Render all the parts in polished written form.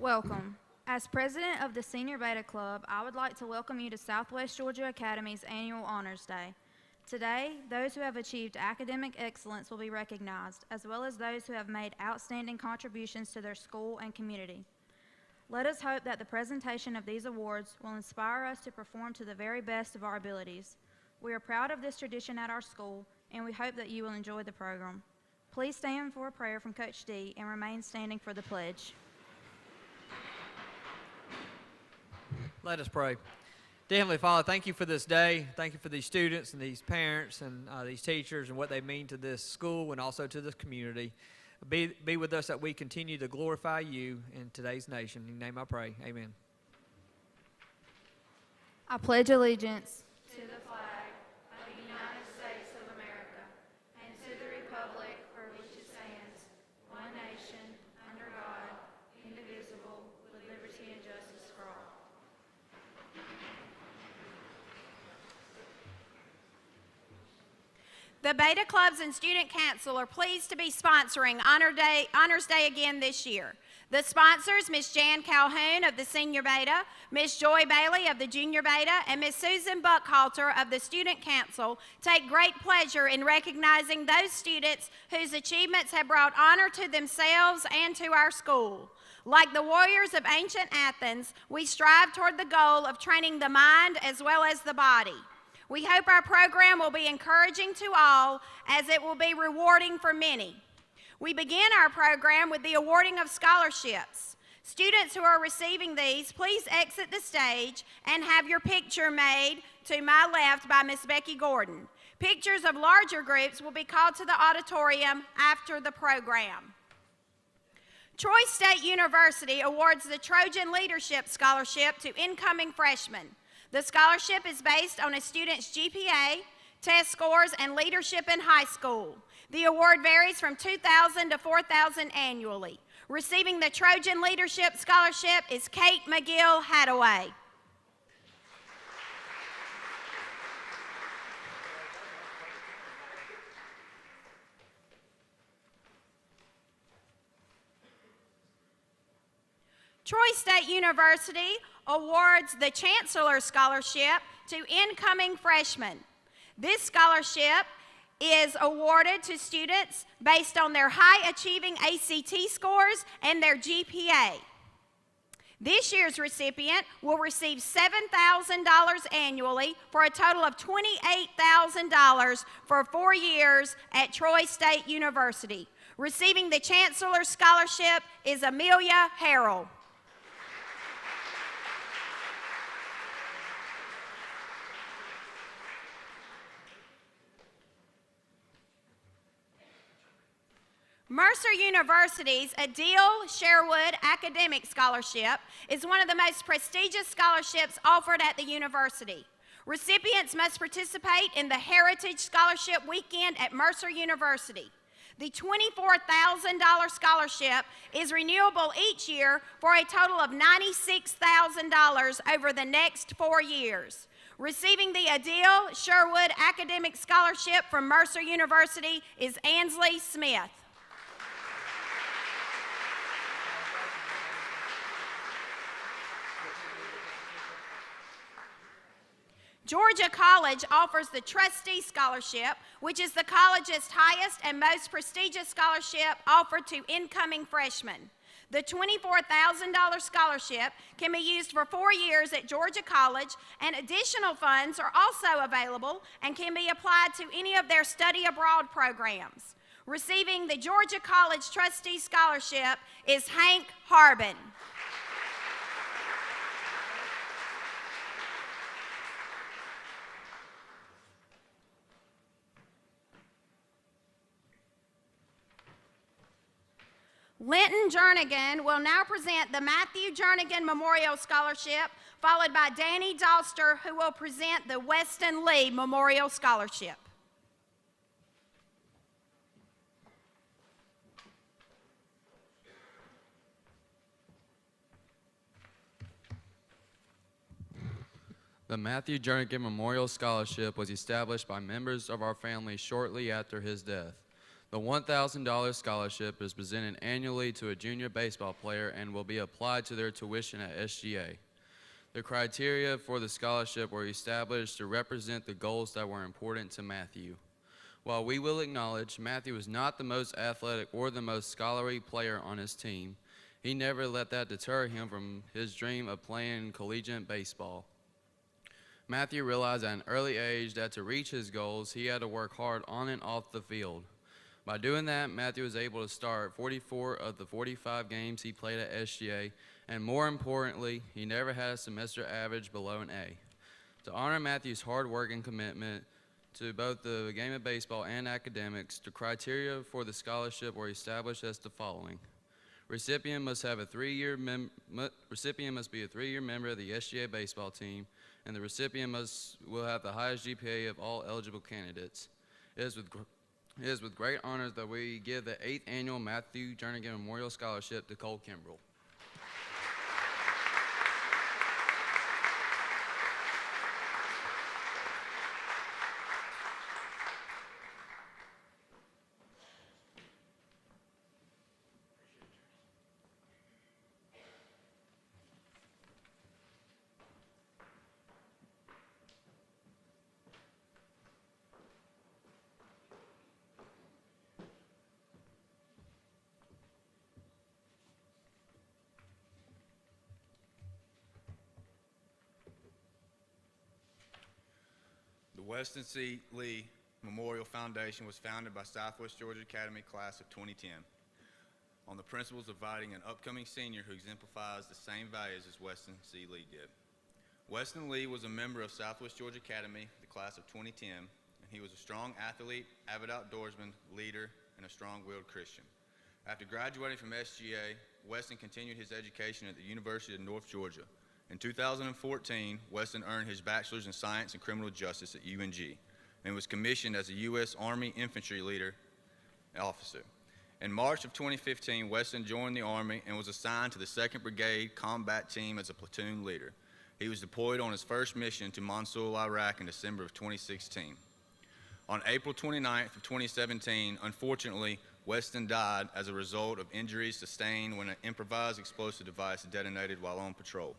Welcome. As president of the Senior Beta Club, I would like to welcome you to Southwest Georgia Academy's Annual Honors Day. Today, those who have achieved academic excellence will be recognized, as well as those who have made outstanding contributions to their school and community. Let us hope that the presentation of these awards will inspire us to perform to the very best of our abilities. We are proud of this tradition at our school, and we hope that you will enjoy the program. Please stand for a prayer from Coach D and remain standing for the pledge. Let us pray. Dear Heavenly Father, thank you for this day. Thank you for these students and these parents and these teachers and what they mean to this school and also to this community. Be with us that we continue to glorify you in today's nation. In your name I pray. Amen. I pledge allegiance to the flag of the United States of America and to the republic for which it stands, one nation, under God, indivisible, with liberty and justice for all. The Beta Clubs and Student Council are pleased to be sponsoring Honors Day again this year. The sponsors, Ms. Jan Calhoun of the Senior Beta, Ms. Joy Bailey of the Junior Beta, and Ms. Susan Buckhalter of the Student Council take great pleasure in recognizing those students whose achievements have brought honor to themselves and to our school. Like the warriors of ancient Athens, we strive toward the goal of training the mind as well as the body. We hope our program will be encouraging to all, as it will be rewarding for many. We begin our program with the awarding of scholarships. Students who are receiving these, please exit the stage and have your picture made to my left by Miss Becky Gordon. Pictures of larger groups will be called to the auditorium after the program. Troy State University awards the Trojan Leadership Scholarship to incoming freshmen. The scholarship is based on a student's GPA, test scores, and leadership in high school. The award varies from $2,000 to $4,000 annually. Receiving the Trojan Leadership Scholarship is Kate McGill Hadaway. Troy State University awards the Chancellor Scholarship to incoming freshmen. This scholarship is awarded to students based on their high-achieving ACT scores and their GPA. This year's recipient will receive $7,000 annually for a total of $28,000 for 4 years at Troy State University. Receiving the Chancellor Scholarship is Amelia Harrell. Mercer University's Adil Sherwood Academic Scholarship is one of the most prestigious scholarships offered at the university. Recipients must participate in the Heritage Scholarship Weekend at Mercer University. The $24,000 scholarship is renewable each year for a total of $96,000 over the next 4 years. Receiving the Adil Sherwood Academic Scholarship from Mercer University is Ansley Smith. Georgia College offers the Trustee Scholarship, which is the college's highest and most prestigious scholarship offered to incoming freshmen. The $24,000 scholarship can be used for 4 years at Georgia College, and additional funds are also available and can be applied to any of their study abroad programs. Receiving the Georgia College Trustee Scholarship is Hank Harbin. Linton Jernigan will now present the Matthew Jernigan Memorial Scholarship, followed by Danny Doster, who will present the Weston Lee Memorial Scholarship. The Matthew Jernigan Memorial Scholarship was established by members of our family shortly after his death. The $1,000 scholarship is presented annually to a junior baseball player and will be applied to their tuition at SGA. The criteria for the scholarship were established to represent the goals that were important to Matthew. While we will acknowledge Matthew was not the most athletic or the most scholarly player on his team, he never let that deter him from his dream of playing collegiate baseball. Matthew realized at an early age that to reach his goals, he had to work hard on and off the field. By doing that, Matthew was able to start 44 of the 45 games he played at SGA, and more importantly, he never had a semester average below an A. To honor Matthew's hard work and commitment to both the game of baseball and academics, the criteria for the scholarship were established as the following. Recipient must be a 3-year member of the SGA baseball team, and the recipient will have the highest GPA of all eligible candidates. It is with great honors that we give the 8th annual Matthew Jernigan Memorial Scholarship to Cole Kimbrell. The Weston C. Lee Memorial Foundation was founded by Southwest Georgia Academy class of 2010 on the principles of inviting an upcoming senior who exemplifies the same values as Weston C. Lee did. Weston Lee was a member of Southwest Georgia Academy, the class of 2010, and he was a strong athlete, avid outdoorsman, leader, and a strong-willed Christian. After graduating from SGA, Weston continued his education at the University of North Georgia. In 2014, Weston earned his bachelor's in science and criminal justice at UNG and was commissioned as a U.S. Army infantry leader officer. In March of 2015, Weston joined the Army and was assigned to the 2nd Brigade Combat Team as a platoon leader. He was deployed on his first mission to Mosul, Iraq in December of 2016. On April 29th of 2017, unfortunately, Weston died as a result of injuries sustained when an improvised explosive device detonated while on patrol.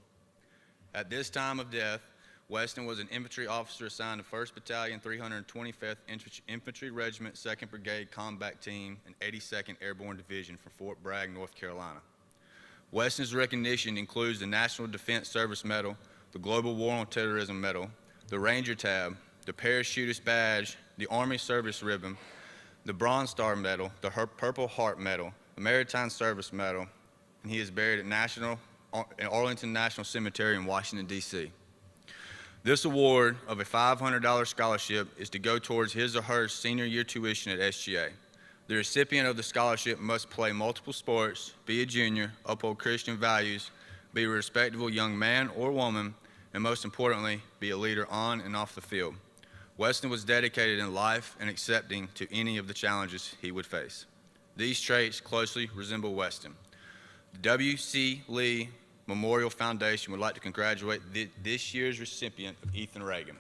At this time of death, Weston was an infantry officer assigned to 1st Battalion, 325th Infantry Regiment, 2nd Brigade Combat Team, and 82nd Airborne Division from Fort Bragg, North Carolina. Weston's recognition includes the National Defense Service Medal, the Global War on Terrorism Medal, the Ranger Tab, the Parachutist Badge, the Army Service Ribbon, the Bronze Star Medal, the Purple Heart Medal, the Maritime Service Medal, and he is buried at Arlington National Cemetery in Washington, D.C. This award of a $500 scholarship is to go towards his or her senior year tuition at SGA. The recipient of the scholarship must play multiple sports, be a junior, uphold Christian values, be a respectable young man or woman, and most importantly, be a leader on and off the field. Weston was dedicated in life and accepting to any of the challenges he would face. These traits closely resemble Weston. The W.C. Lee Memorial Foundation would like to congratulate this year's recipient of Ethan Reagan.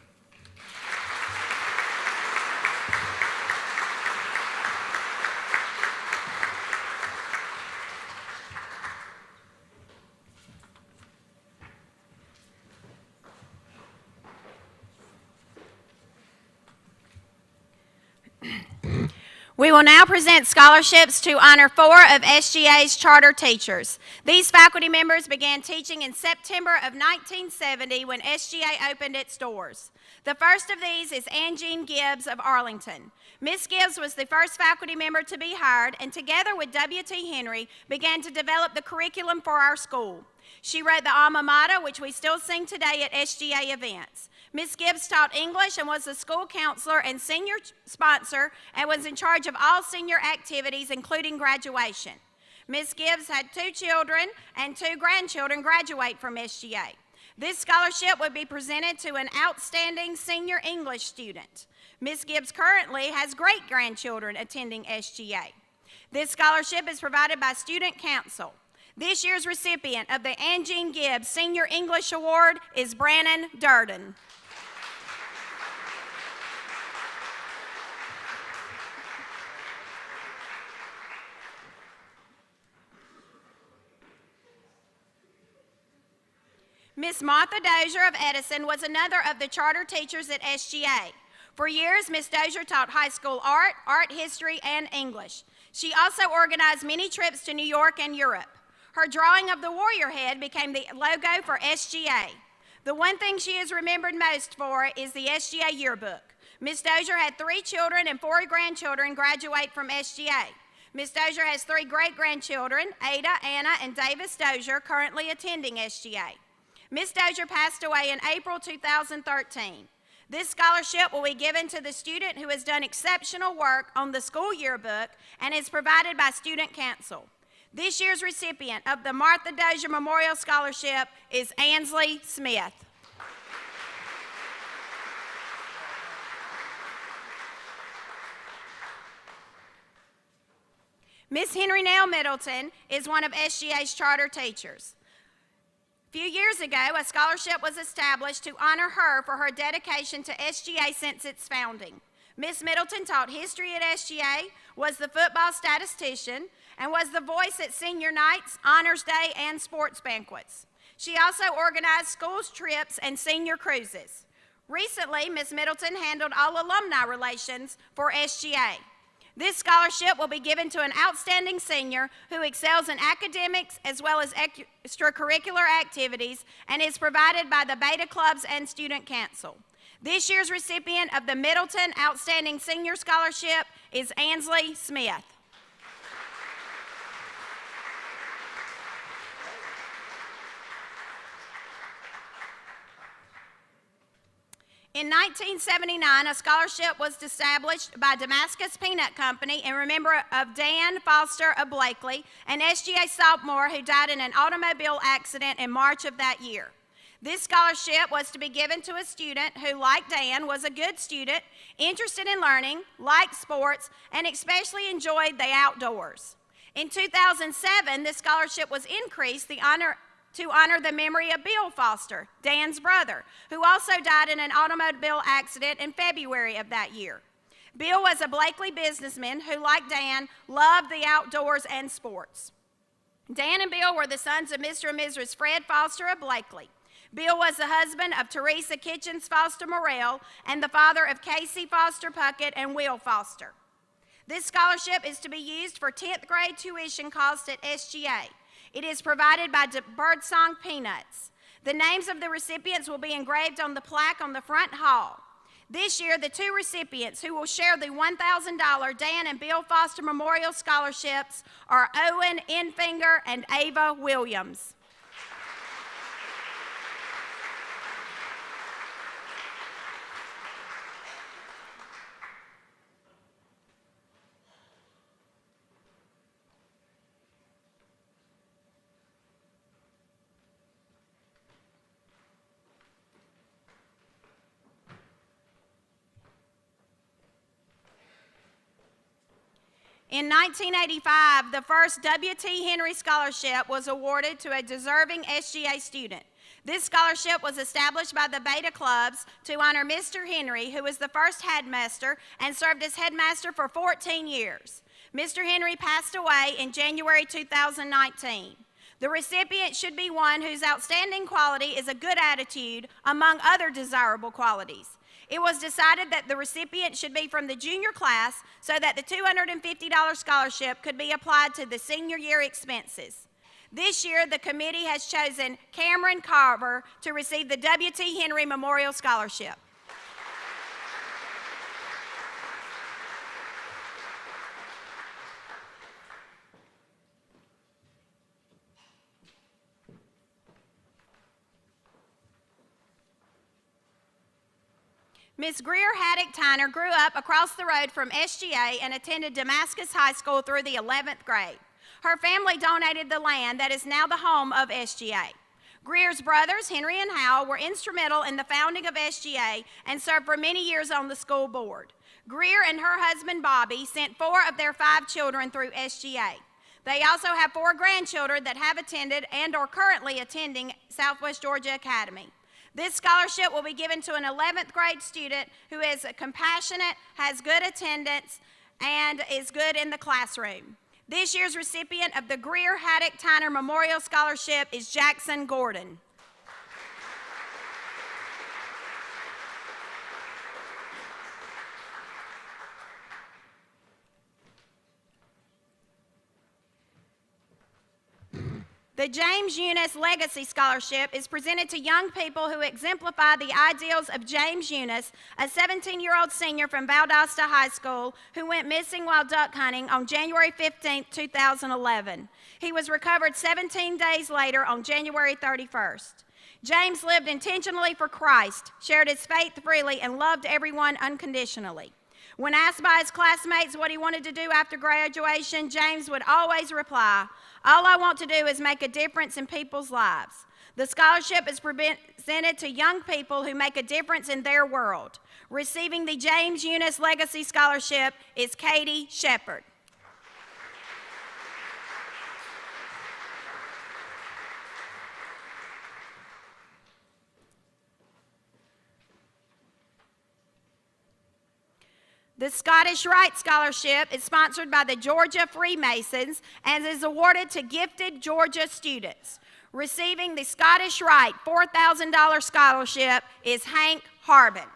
We will now present scholarships to honor 4 of SGA's charter teachers. These faculty members began teaching in September of 1970 when SGA opened its doors. The first of these is Anjean Gibbs of Arlington. Ms. Gibbs was the first faculty member to be hired and together with W.T. Henry began to develop the curriculum for our school. She wrote the alma mater, which we still sing today at SGA events. Ms. Gibbs taught English and was the school counselor and senior sponsor and was in charge of all senior activities, including graduation. Ms. Gibbs had 2 children and 2 grandchildren graduate from SGA. This scholarship would be presented to an outstanding senior English student. Ms. Gibbs currently has great-grandchildren attending SGA. This scholarship is provided by Student Council. This year's recipient of the Anjean Gibbs Senior English Award is Brannon Durden. Miss Martha Dozier of Edison was another of the charter teachers at SGA. For years, Miss Dozier taught high school art, art history, and English. She also organized many trips to New York and Europe. Her drawing of the warrior head became the logo for SGA. The one thing she is remembered most for is the SGA yearbook. Miss Dozier had 3 children and 4 grandchildren graduate from SGA. Miss Dozier has 3 great-grandchildren, Ada, Anna, and Davis Dozier, currently attending SGA. Miss Dozier passed away in April 2013. This scholarship will be given to the student who has done exceptional work on the school yearbook and is provided by Student Council. This year's recipient of the Martha Dozier Memorial Scholarship is Ansley Smith. Miss Henry Nell Middleton is one of SGA's charter teachers. A few years ago, a scholarship was established to honor her for her dedication to SGA since its founding. Miss Middleton taught history at SGA, was the football statistician, and was the voice at senior nights, honors day, and sports banquets. She also organized schools trips and senior cruises. Recently, Miss Middleton handled all alumni relations for SGA. This scholarship will be given to an outstanding senior who excels in academics as well as extracurricular activities and is provided by the Beta Clubs and Student Council. This year's recipient of the Middleton Outstanding Senior Scholarship is Ansley Smith. In 1979, a scholarship was established by Damascus Peanut Company in remembrance of Dan Foster of Blakely, an SGA sophomore who died in an automobile accident in March of that year. This scholarship was to be given to a student who, like Dan, was a good student, interested in learning, liked sports, and especially enjoyed the outdoors. In 2007, this scholarship was increased to honor the memory of Bill Foster, Dan's brother, who also died in an automobile accident in February of that year. Bill was a Blakely businessman who, like Dan, loved the outdoors and sports. Dan and Bill were the sons of Mr. and Mrs. Fred Foster of Blakely. Bill was the husband of Teresa Kitchens Foster Morrell and the father of Casey Foster Puckett and Will Foster. This scholarship is to be used for 10th grade tuition costs at SGA. It is provided by Birdsong Peanuts. The names of the recipients will be engraved on the plaque on the front hall. This year, the 2 recipients who will share the $1,000 Dan and Bill Foster Memorial Scholarships are Owen Enfinger and Ava Williams. In 1985, the first W.T. Henry Scholarship was awarded to a deserving SGA student. This scholarship was established by the Beta Clubs to honor Mr. Henry, who was the first headmaster and served as headmaster for 14 years. Mr. Henry passed away in January 2019. The recipient should be one whose outstanding quality is a good attitude, among other desirable qualities. It was decided that the recipient should be from the junior class so that the $250 scholarship could be applied to the senior year expenses. This year, the committee has chosen Cameron Carver to receive the W.T. Henry Memorial Scholarship. Ms. Greer Haddock Tyner grew up across the road from SGA and attended Damascus High School through the 11th grade. Her family donated the land that is now the home of SGA. Greer's brothers, Henry and Hal, were instrumental in the founding of SGA and served for many years on the school board. Greer and her husband, Bobby, sent 4 of their 5 children through SGA. They also have 4 grandchildren that have attended and are currently attending Southwest Georgia Academy. This scholarship will be given to an 11th grade student who is compassionate, has good attendance, and is good in the classroom. This year's recipient of the Greer Haddock Tyner Memorial Scholarship is Jackson Gordon. The James Eunice Legacy Scholarship is presented to young people who exemplify the ideals of James Eunice, a 17-year-old senior from Valdosta High School who went missing while duck hunting on January 15, 2011. He was recovered 17 days later on January 31st. James lived intentionally for Christ, shared his faith freely, and loved everyone unconditionally. When asked by his classmates what he wanted to do after graduation, James would always reply, "All I want to do is make a difference in people's lives." The scholarship is presented to young people who make a difference in their world. Receiving the James Eunice Legacy Scholarship is Katie Shepard. The Scottish Rite Scholarship is sponsored by the Georgia Freemasons and is awarded to gifted Georgia students. Receiving the Scottish Rite $4,000 scholarship is Hank Harbin.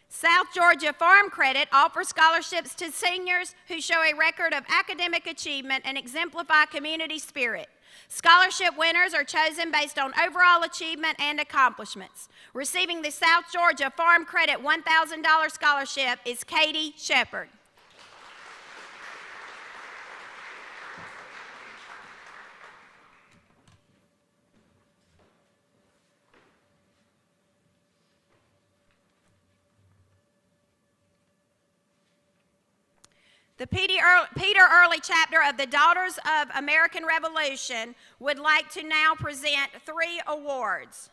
South Georgia Farm Credit offers scholarships to seniors who show a record of academic achievement and exemplify community spirit. Scholarship winners are chosen based on overall achievement and accomplishments. Receiving the South Georgia Farm Credit $1,000 scholarship is Katie Shepard. The Peter Early chapter of the Daughters of American Revolution would like to now present 3 awards.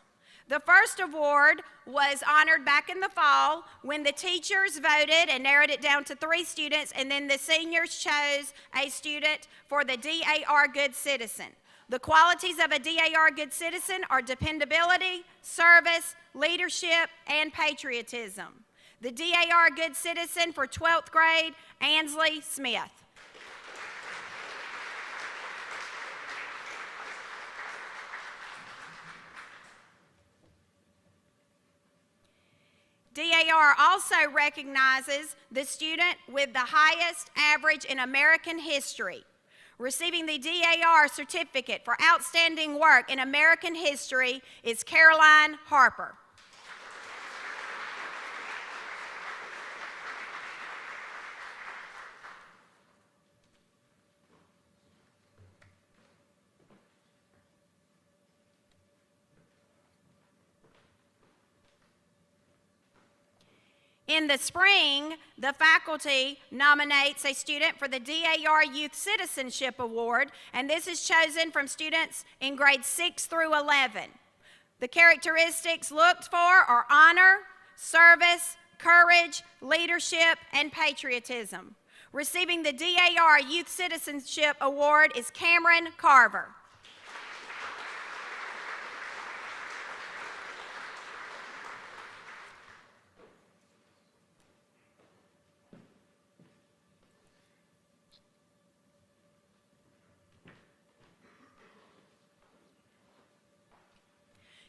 The first award was honored back in the fall when the teachers voted and narrowed it down to 3 students, and then the seniors chose a student for the DAR Good Citizen. The qualities of a DAR Good Citizen are dependability, service, leadership, and patriotism. The DAR Good Citizen for 12th grade, Ansley Smith. DAR also recognizes the student with the highest average in American history. Receiving the DAR certificate for outstanding work in American history is Caroline Harper. In the spring, the faculty nominates a student for the DAR Youth Citizenship Award, and this is chosen from students in grades 6 through 11. The characteristics looked for are honor, service, courage, leadership, and patriotism. Receiving the DAR Youth Citizenship Award is Cameron Carver.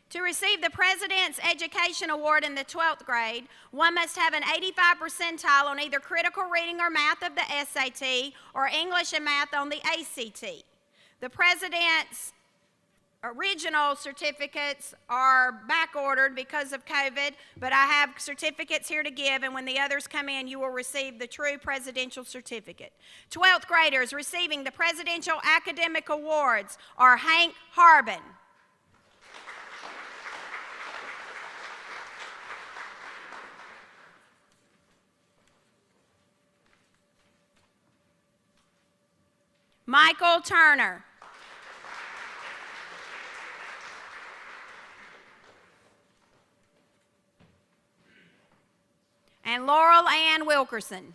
To receive the President's Education Award in the 12th grade, one must have an 85 percentile on either critical reading or math of the SAT or English and math on the ACT. The President's original certificates are back ordered because of COVID, but I have certificates here to give, and when the others come in, you will receive the true presidential certificate. 12th graders receiving the Presidential Academic Awards are Hank Harbin, Michael Turner, and Laurel Ann Wilkerson.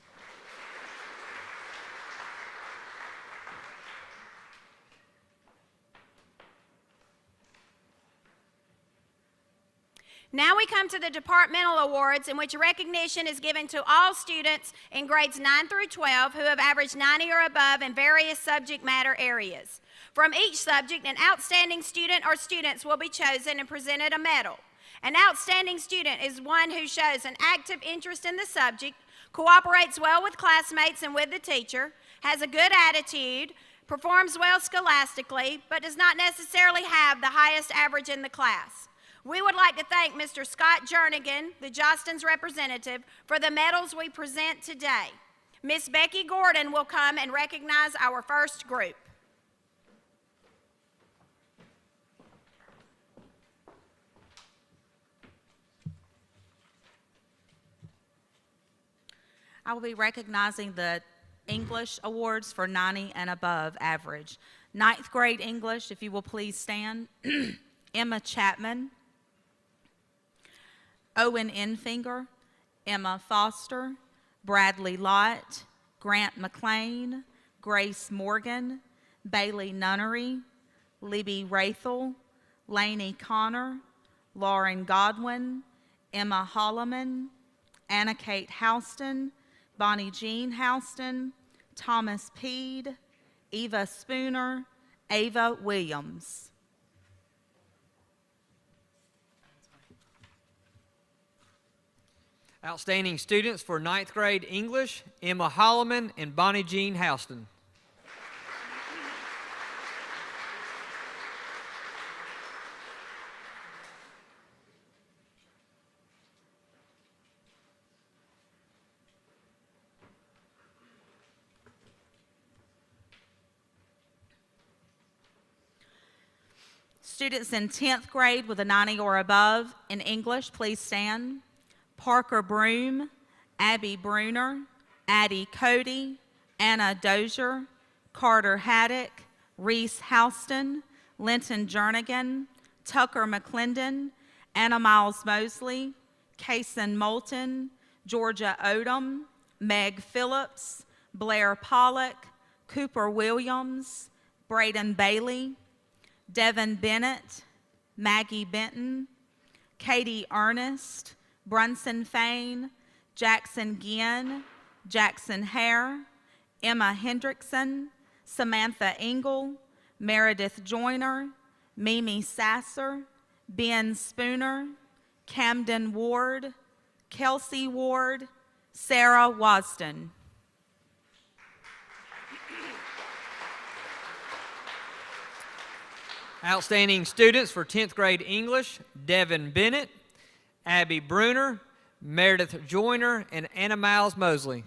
Now we come to the departmental awards, in which recognition is given to all students in grades 9 through 12 who have averaged 90 or above in various subject matter areas. From each subject, an outstanding student or students will be chosen and presented a medal. An outstanding student is one who shows an active interest in the subject, cooperates well with classmates and with the teacher, has a good attitude, performs well scholastically, but does not necessarily have the highest average in the class. We would like to thank Mr. Scott Jernigan, the Jostens representative, for the medals we present today. Miss Becky Gordon will come and recognize our first group. I will be recognizing the English Awards for 90 and above average. Ninth grade English, if you will please stand. Emma Chapman, Owen Enfinger, Emma Foster, Bradley Lott, Grant McLean, Grace Morgan, Bailey Nunnery, Libby Rathel, Lainey Connor, Lauren Godwin, Emma Holloman, Anna Kate Houston, Bonnie Jean Houston, Thomas Peed, Eva Spooner, Ava Williams. Outstanding students for ninth grade English, Emma Holloman and Bonnie Jean Houston. Students in 10th grade with a 90 or above in English, please stand. Parker Broom, Abby Bruner, Addie Cody, Anna Dozier, Carter Haddock, Reese Houston, Linton Jernigan, Tucker McClendon, Anna Miles Mosley, Kason Moulton, Georgia Odom, Meg Phillips, Blair Pollock, Cooper Williams, Braden Bailey, Devin Bennett, Maggie Benton, Katie Ernest, Brunson Fain, Jackson Ginn, Jackson Hare, Emma Hendrickson, Samantha Engel, Meredith Joyner, Mimi Sasser, Ben Spooner, Camden Ward, Kelsey Ward, Sarah Wasden. Outstanding students for 10th grade English, Devin Bennett, Abby Bruner, Meredith Joyner, and Anna Miles Mosley.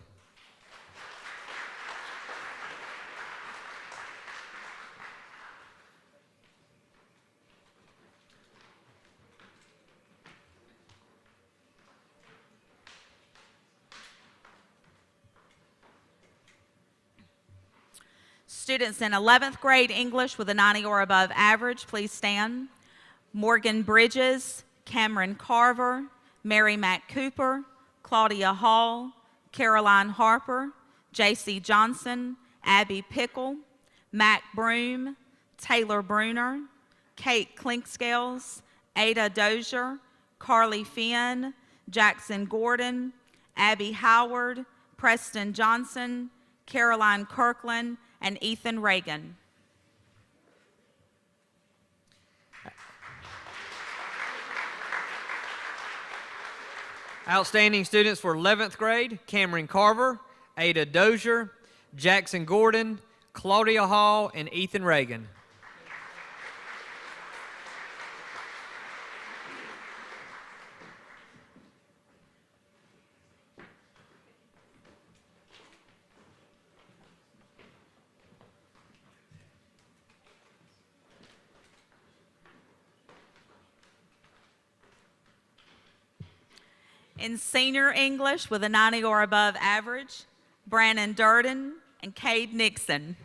Students in 11th grade English with a 90 or above average, please stand. Morgan Bridges, Cameron Carver, Mary Mack Cooper, Claudia Hall, Caroline Harper, J.C. Johnson, Abby Pickle, Mac Broom, Taylor Bruner, Kate Clinkscales, Ada Dozier, Carly Finn, Jackson Gordon, Abby Howard, Preston Johnson, Caroline Kirkland, and Ethan Reagan. Outstanding students for 11th grade, Cameron Carver, Ada Dozier, Jackson Gordon, Claudia Hall, and Ethan Reagan. In senior English with a 90 or above average, Brandon Durden and Cade Nixon.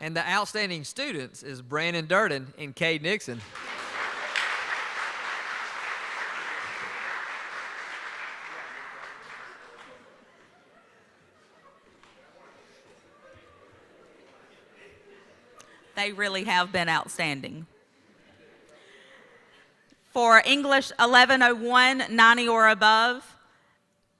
And the outstanding students is Brandon Durden and Cade Nixon. they really have been outstanding. For English 1101, 90 or above,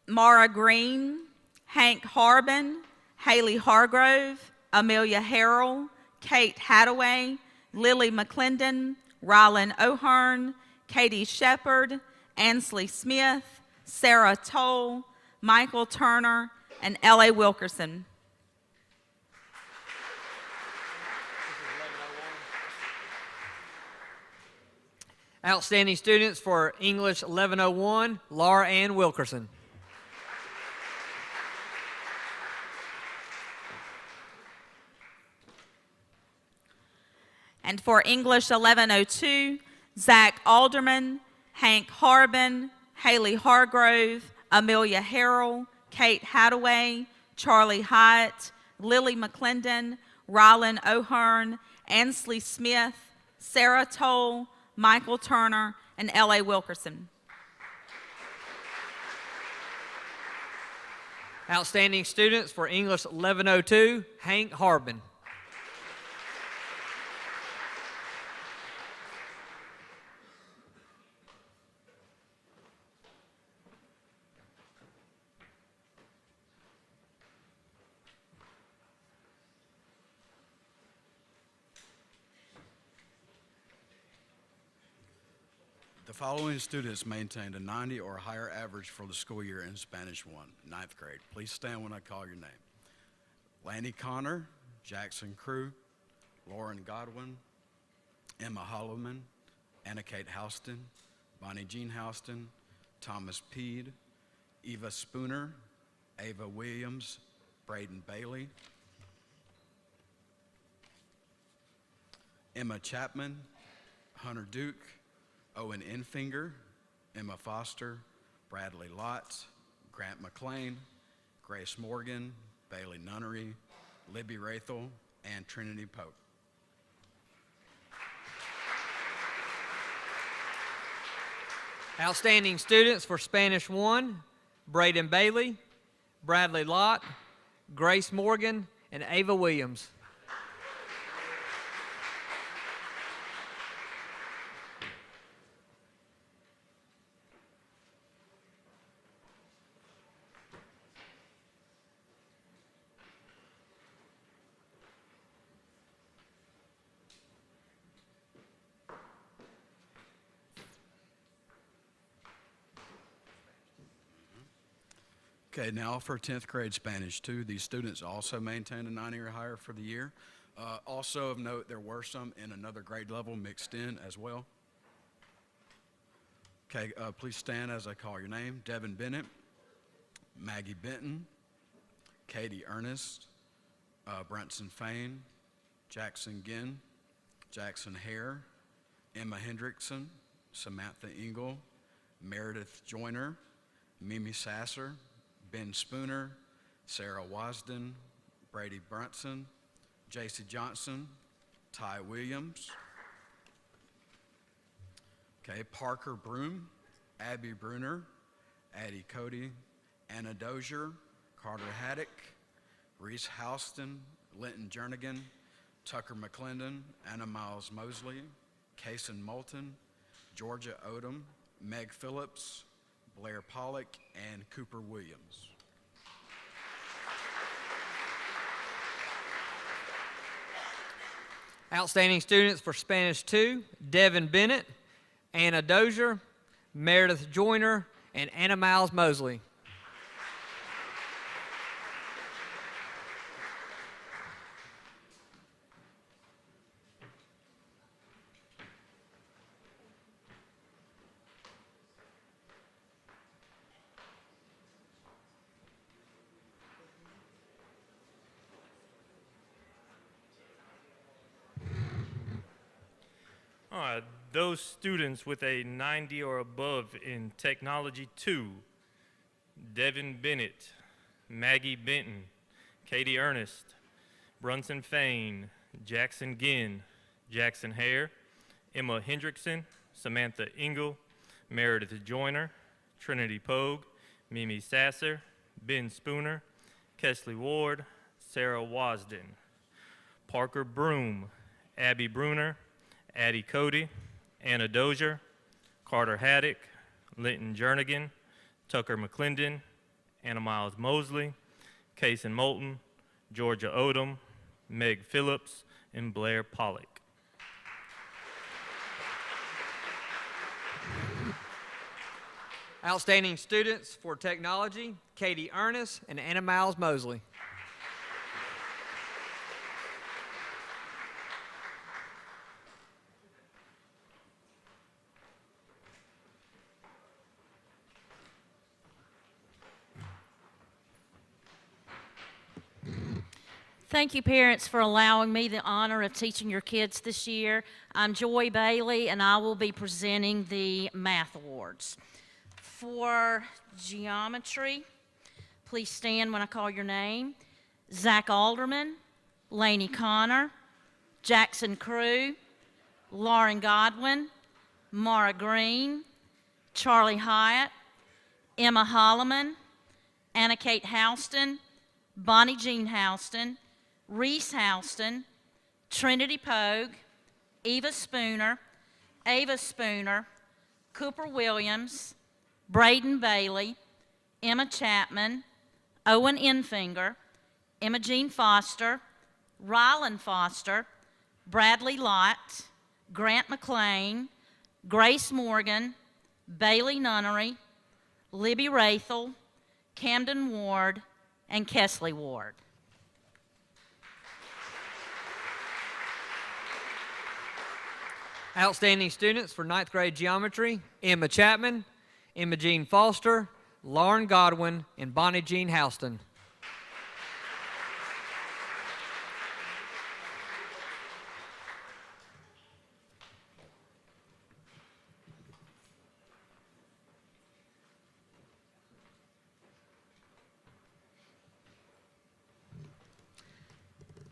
Mara Green, Hank Harbin, Haley Hargrove, Amelia Harrell, Kate Hadaway, Lily McClendon, Rylan O'Hearn, Katie Shepard, Ansley Smith, Sarah Toll, Michael Turner, and L.A. Wilkerson. Outstanding students for English 1101, Laura Ann Wilkerson. And for English 1102, Zach Alderman, Hank Harbin, Haley Hargrove, Amelia Harrell, Kate Hadaway, Charlie Hyatt, Lily McClendon, Rylan O'Hearn, Ansley Smith, Sarah Toll, Michael Turner, and L.A. Wilkerson. Outstanding students for English 1102, Hank Harbin. The following students maintained a 90 or higher average for the school year in Spanish 1, 9th grade. Please stand when I call your name. Lanny Connor, Jackson Crew, Lauren Godwin, Emma Holloman, Anna Kate Houston, Bonnie Jean Houston, Thomas Peed, Eva Spooner, Ava Williams, Braden Bailey, Emma Chapman, Hunter Duke, Owen Enfinger, Emma Foster, Bradley Lotz, Grant McLean, Grace Morgan, Bailey Nunnery, Libby Rathel, and Trinity Pope. Outstanding students for Spanish 1, Braden Bailey, Bradley Lott, Grace Morgan, and Ava Williams. Okay, now for 10th grade Spanish 2, these students also maintained a 90 or higher for the year. Also of note, there were some in another grade level mixed in as well. Okay, please stand as I call your name. Devin Bennett, Maggie Benton, Katie Ernest, Brunson Fain, Jackson Ginn, Jackson Hare, Emma Hendrickson, Samantha Engel, Meredith Joyner, Mimi Sasser, Ben Spooner, Sarah Wasden, Brady Brunson, J.C. Johnson, Ty Williams. Okay, Parker Broom, Abby Bruner, Addie Cody, Anna Dozier, Carter Haddock, Reese Houston, Linton Jernigan, Tucker McClendon, Anna Miles Mosley, Kason Moulton, Georgia Odom, Meg Phillips, Blair Pollock, and Cooper Williams. Outstanding students for Spanish 2, Devin Bennett, Anna Dozier, Meredith Joyner, and Anna Miles Mosley. Those students with a 90 or above in Technology 2, Devin Bennett, Maggie Benton, Katie Ernest, Brunson Fain, Jackson Ginn, Jackson Hare, Emma Hendrickson, Samantha Engel, Meredith Joyner, Trinity Pogue, Mimi Sasser, Ben Spooner, Kesley Ward, Sarah Wasden, Parker Broom, Abby Bruner, Addie Cody, Anna Dozier, Carter Haddock, Linton Jernigan, Tucker McClendon, Anna Miles Mosley, Kason Moulton, Georgia Odom, Meg Phillips, and Blair Pollock. Outstanding students for technology, Katie Ernest and Anna Miles Mosley. Thank you, parents, for allowing me the honor of teaching your kids this year. I'm Joy Bailey, and I will be presenting the Math Awards. For geometry, please stand when I call your name. Zach Alderman, Laney Connor, Jackson Crew, Lauren Godwin, Mara Green, Charlie Hyatt, Emma Holloman, Anna Kate Houston, Bonnie Jean Houston, Reese Houston, Trinity Pogue, Eva Spooner, Ava Spooner, Cooper Williams, Braden Bailey, Emma Chapman, Owen Enfinger, Emma Jean Foster, Rylan Foster, Bradley Lott, Grant McLean, Grace Morgan, Bailey Nunnery, Libby Rathel, Camden Ward, and Kesley Ward. Outstanding students for 9th grade geometry, Emma Chapman, Emma Jean Foster, Lauren Godwin, and Bonnie Jean Houston.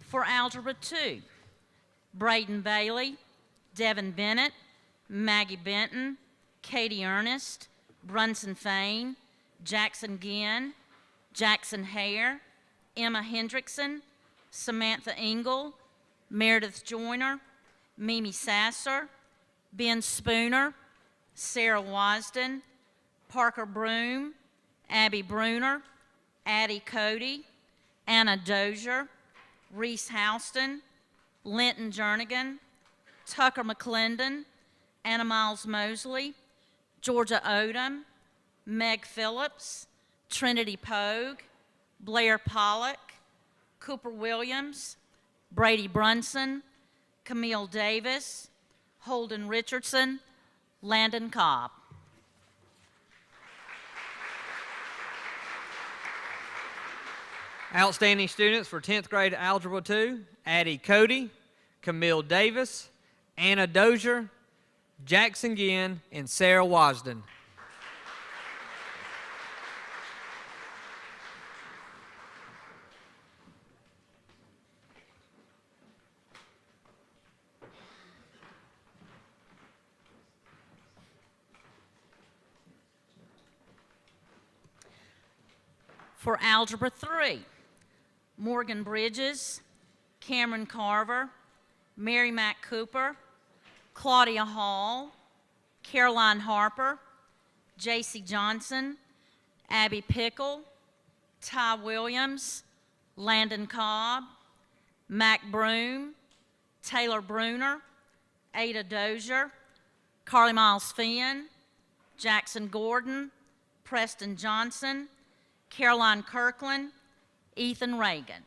For Algebra 2, Braden Bailey, Devin Bennett, Maggie Benton, Katie Ernest, Brunson Fain, Jackson Ginn, Jackson Hare, Emma Hendrickson, Samantha Engel, Meredith Joyner, Mimi Sasser, Ben Spooner, Sarah Wasden, Parker Broom, Abby Bruner, Addie Cody, Anna Dozier, Reese Houston, Linton Jernigan, Tucker McClendon, Anna Miles Mosley, Georgia Odom, Meg Phillips, Trinity Pogue, Blair Pollock, Cooper Williams, Brady Brunson, Camille Davis, Holden Richardson, Landon Cobb. Outstanding students for 10th grade Algebra 2, Addie Cody, Camille Davis, Anna Dozier, Jackson Ginn, and Sarah Wasden. For Algebra 3, Morgan Bridges, Cameron Carver, Mary Mack Cooper, Claudia Hall, Caroline Harper, J.C. Johnson, Abby Pickle, Ty Williams, Landon Cobb, Mac Broom, Taylor Bruner, Ada Dozier, Carly Miles Finn, Jackson Gordon, Preston Johnson, Caroline Kirkland, Ethan Reagan.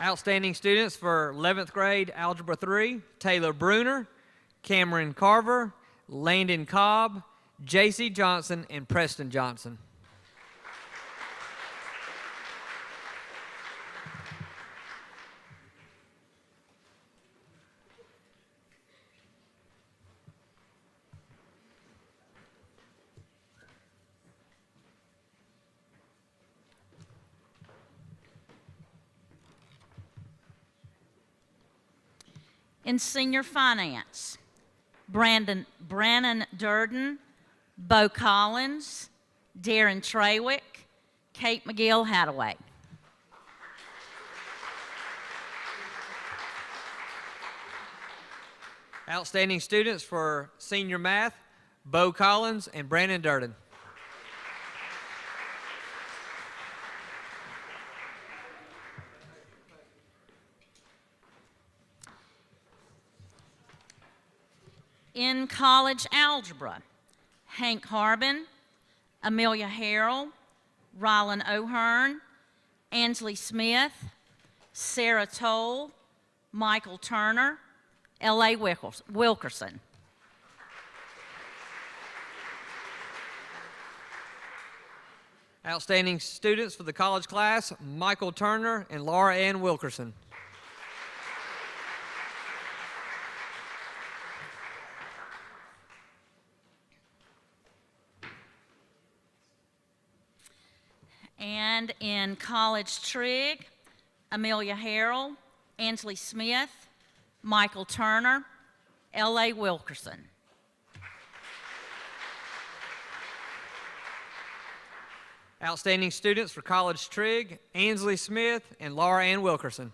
Outstanding students for 11th grade Algebra 3, Taylor Bruner, Cameron Carver, Landon Cobb, J.C. Johnson, and Preston Johnson. In senior finance, Brannon Durden, Bo Collins, Darren Trawick, Kate McGill Hadaway. Outstanding students for senior math, Bo Collins and Brandon Durden. In college algebra, Hank Harbin, Amelia Harrell, Rylan O'Hearn, Ansley Smith, Sarah Toll, Michael Turner, L.A. Wilkerson. Outstanding students for the college class, Michael Turner and Laura Ann Wilkerson. And in college trig, Amelia Harrell, Ansley Smith, Michael Turner, L.A. Wilkerson. Outstanding students for college trig, Ansley Smith and Laura Ann Wilkerson.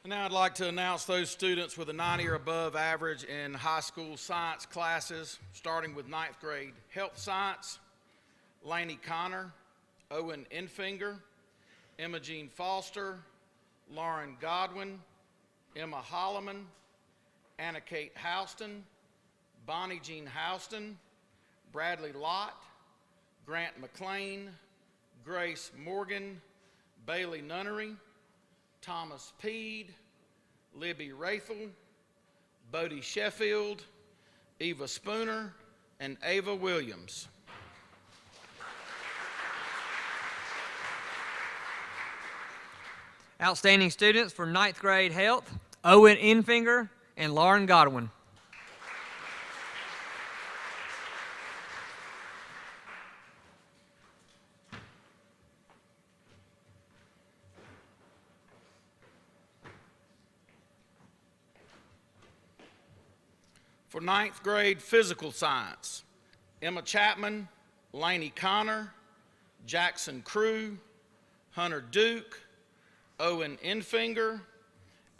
And now I'd like to announce those students with a 90 or above average in high school science classes, starting with 9th grade health science, Laney Connor, Owen Enfinger, Emma Jean Foster, Lauren Godwin, Emma Holloman, Anna Kate Houston, Bonnie Jean Houston, Bradley Lott, Grant McLean, Grace Morgan, Bailey Nunnery, Thomas Peed, Libby Rathel, Bodie Sheffield, Eva Spooner, and Ava Williams. Outstanding students for 9th grade health, Owen Enfinger and Lauren Godwin. For 9th grade physical science, Emma Chapman, Laney Connor, Jackson Crew, Hunter Duke, Owen Enfinger,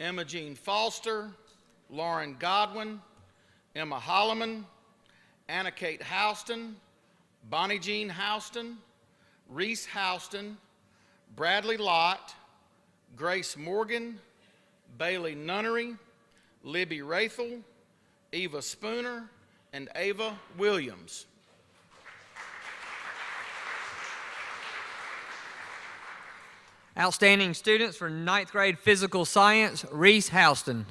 Emma Jean Foster, Lauren Godwin, Emma Holloman, Anna Kate Houston, Bonnie Jean Houston, Reese Houston, Bradley Lott, Grace Morgan, Bailey Nunnery, Libby Rathel, Eva Spooner, and Ava Williams. Outstanding students for 9th grade physical science, Reese Houston.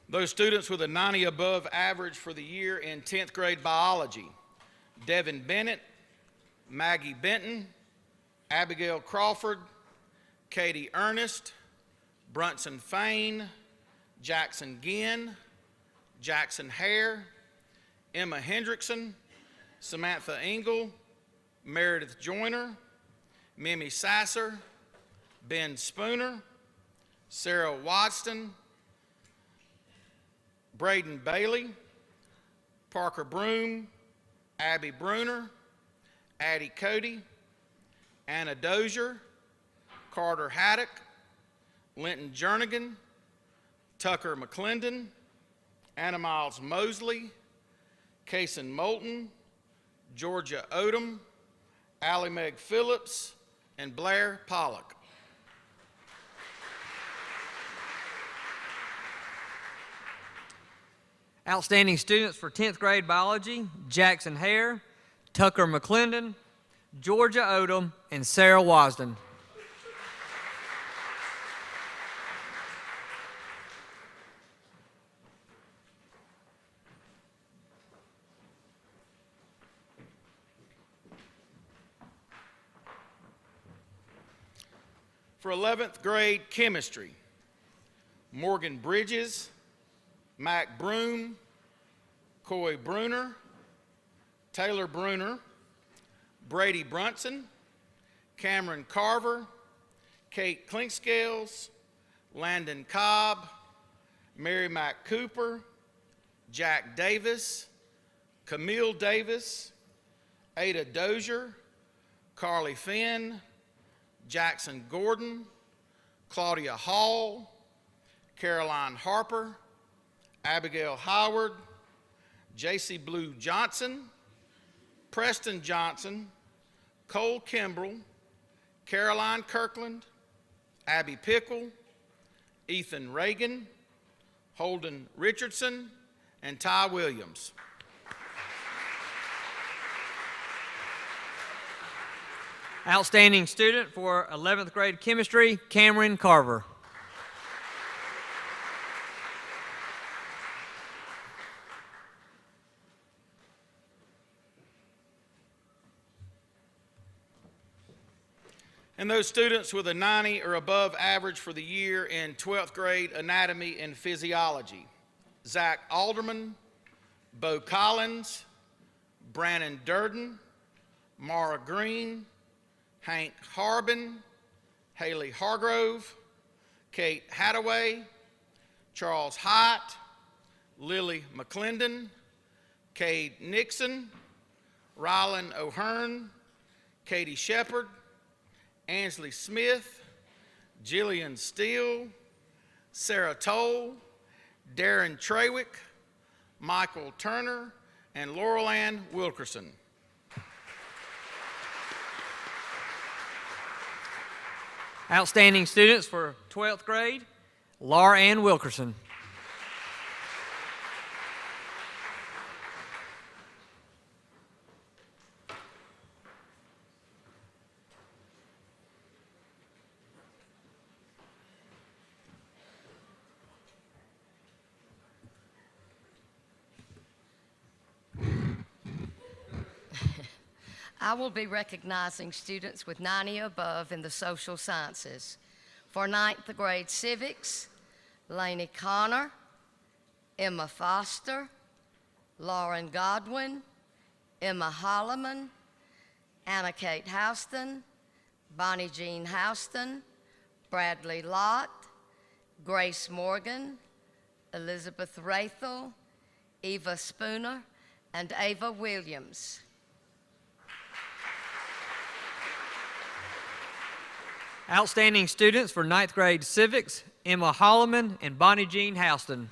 Those students with a 90 above average for the year in 10th grade biology, Devin Bennett, Maggie Benton, Abigail Crawford, Katie Ernest, Brunson Fain, Jackson Ginn, Jackson Hare, Emma Hendrickson, Samantha Engel, Meredith Joyner, Mimi Sasser, Ben Spooner, Sarah Wadston, Braden Bailey, Parker Broom, Abby Bruner, Addie Cody, Anna Dozier, Carter Haddock, Linton Jernigan, Tucker McClendon, Anna Miles Mosley, Kason Moulton, Georgia Odom, Allie Meg Phillips, and Blair Pollock. Outstanding students for 10th grade biology, Jackson Hare, Tucker McClendon, Georgia Odom, and Sarah Wasden. For 11th grade chemistry, Morgan Bridges, Mac Broom, Coy Bruner, Taylor Bruner, Brady Brunson, Cameron Carver, Kate Clinkscales, Landon Cobb, Mary Mac Cooper, Jack Davis, Camille Davis, Ada Dozier, Carly Finn, Jackson Gordon, Claudia Hall, Caroline Harper, Abigail Howard, J.C. Blue Johnson, Preston Johnson, Cole Kimbrell, Caroline Kirkland, Abby Pickle, Ethan Reagan, Holden Richardson, and Ty Williams. Outstanding student for 11th grade chemistry, Cameron Carver. And those students with a 90 or above average for the year in 12th grade anatomy and physiology: Zach Alderman, Bo Collins, Brannon Durden, Mara Green, Hank Harbin, Haley Hargrove, Kate Hadaway, Charles Hyatt, Lily McClendon, Cade Nixon, Rylan O'Hearn, Katie Shepard, Ansley Smith, Jillian Steele, Sarah Toll, Darren Trawick, Michael Turner, and Laurel Ann Wilkerson. Outstanding students for 12th grade, Laura Ann Wilkerson. I will be recognizing students with 90 or above in the social sciences. For 9th grade civics, Lainey Connor, Emma Foster, Lauren Godwin, Emma Holloman, Anna Kate Houston, Bonnie Jean Houston, Bradley Lott, Grace Morgan, Elizabeth Rathel, Eva Spooner, and Ava Williams. Outstanding students for 9th grade civics, Emma Holloman and Bonnie Jean Houston.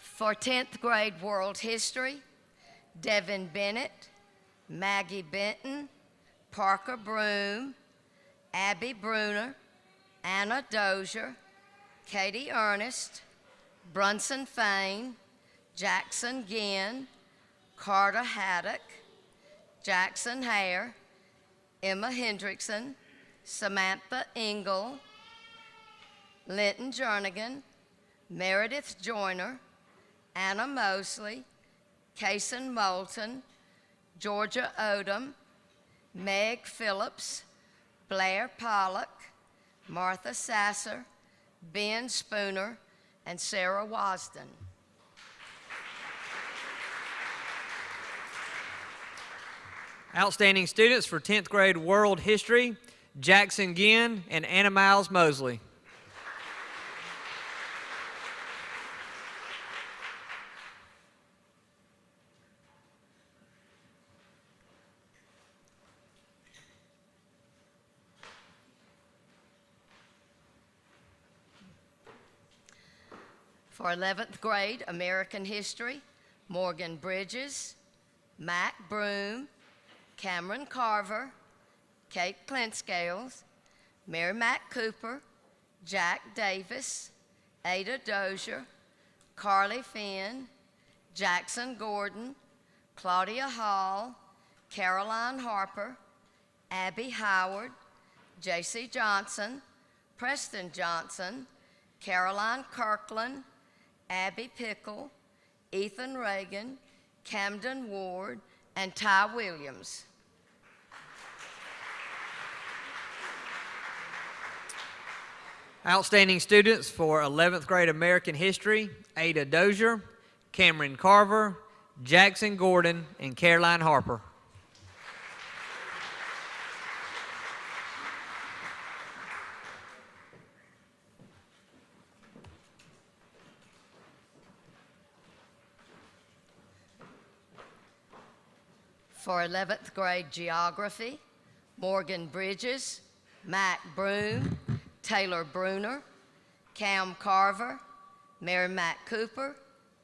For 10th grade world history, Devin Bennett, Maggie Benton, Parker Broom, Abby Bruner, Anna Dozier, Katie Ernest, Brunson Fain, Jackson Ginn, Carter Haddock, Jackson Hare, Emma Hendrickson, Samantha Engel, Linton Jernigan, Meredith Joyner, Anna Mosley, Kason Moulton, Georgia Odom, Meg Phillips, Blair Pollock, Martha Sasser, Ben Spooner, and Sarah Wasden. Outstanding students for 10th grade world history, Jackson Ginn and Anna Miles Mosley. For 11th grade American history, Morgan Bridges, Mac Broom, Cameron Carver, Kate Clinkscales, Mary Mac Cooper, Jack Davis, Ada Dozier, Carly Finn, Jackson Gordon, Claudia Hall, Caroline Harper, Abby Howard, J.C. Johnson, Preston Johnson, Caroline Kirkland, Abby Pickle, Ethan Reagan, Camden Ward, and Ty Williams. Outstanding students for 11th grade American History, Ada Dozier, Cameron Carver, Jackson Gordon, and Caroline Harper. For 11th grade Geography, Morgan Bridges, Mac Broom, Taylor Bruner, Cam Carver, Mary Mac Cooper,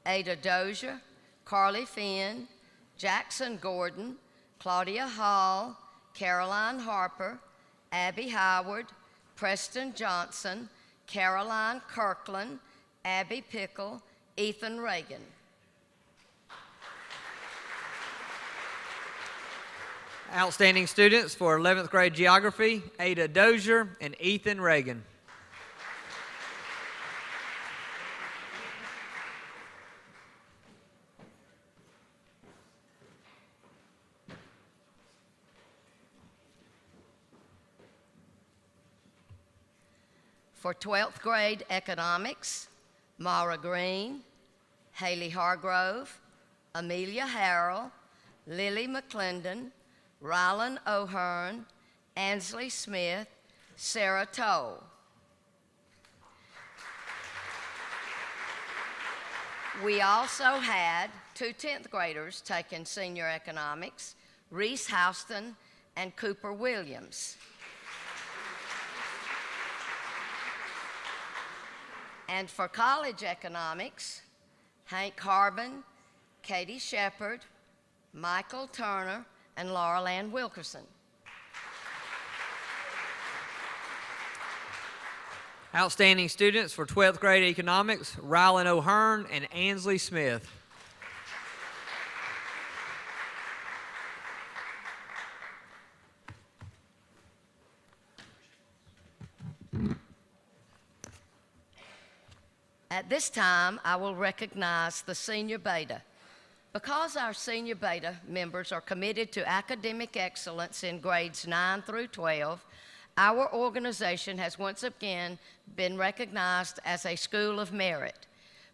Ada Dozier, Carly Finn, Jackson Gordon, Claudia Hall, Caroline Harper, Abby Howard, Preston Johnson, Caroline Kirkland, Abby Pickle, Ethan Reagan. Outstanding students for 11th grade Geography, Ada Dozier and Ethan Reagan. For 12th grade Economics, Mara Green, Haley Hargrove, Amelia Harrell, Lily McClendon, Rylan O'Hearn, Ansley Smith, Sarah Toll. We also had two 10th graders taking senior economics, Reese Houston and Cooper Williams. And for college economics, Hank Harbin, Katie Shepard, Michael Turner, and Laurel Ann Wilkerson. Outstanding students for 12th grade Economics, Rylan O'Hearn and Ansley Smith. At this time, I will recognize the Senior Beta. Because our Senior Beta members are committed to academic excellence in grades 9 through 12, our organization has once again been recognized as a school of merit.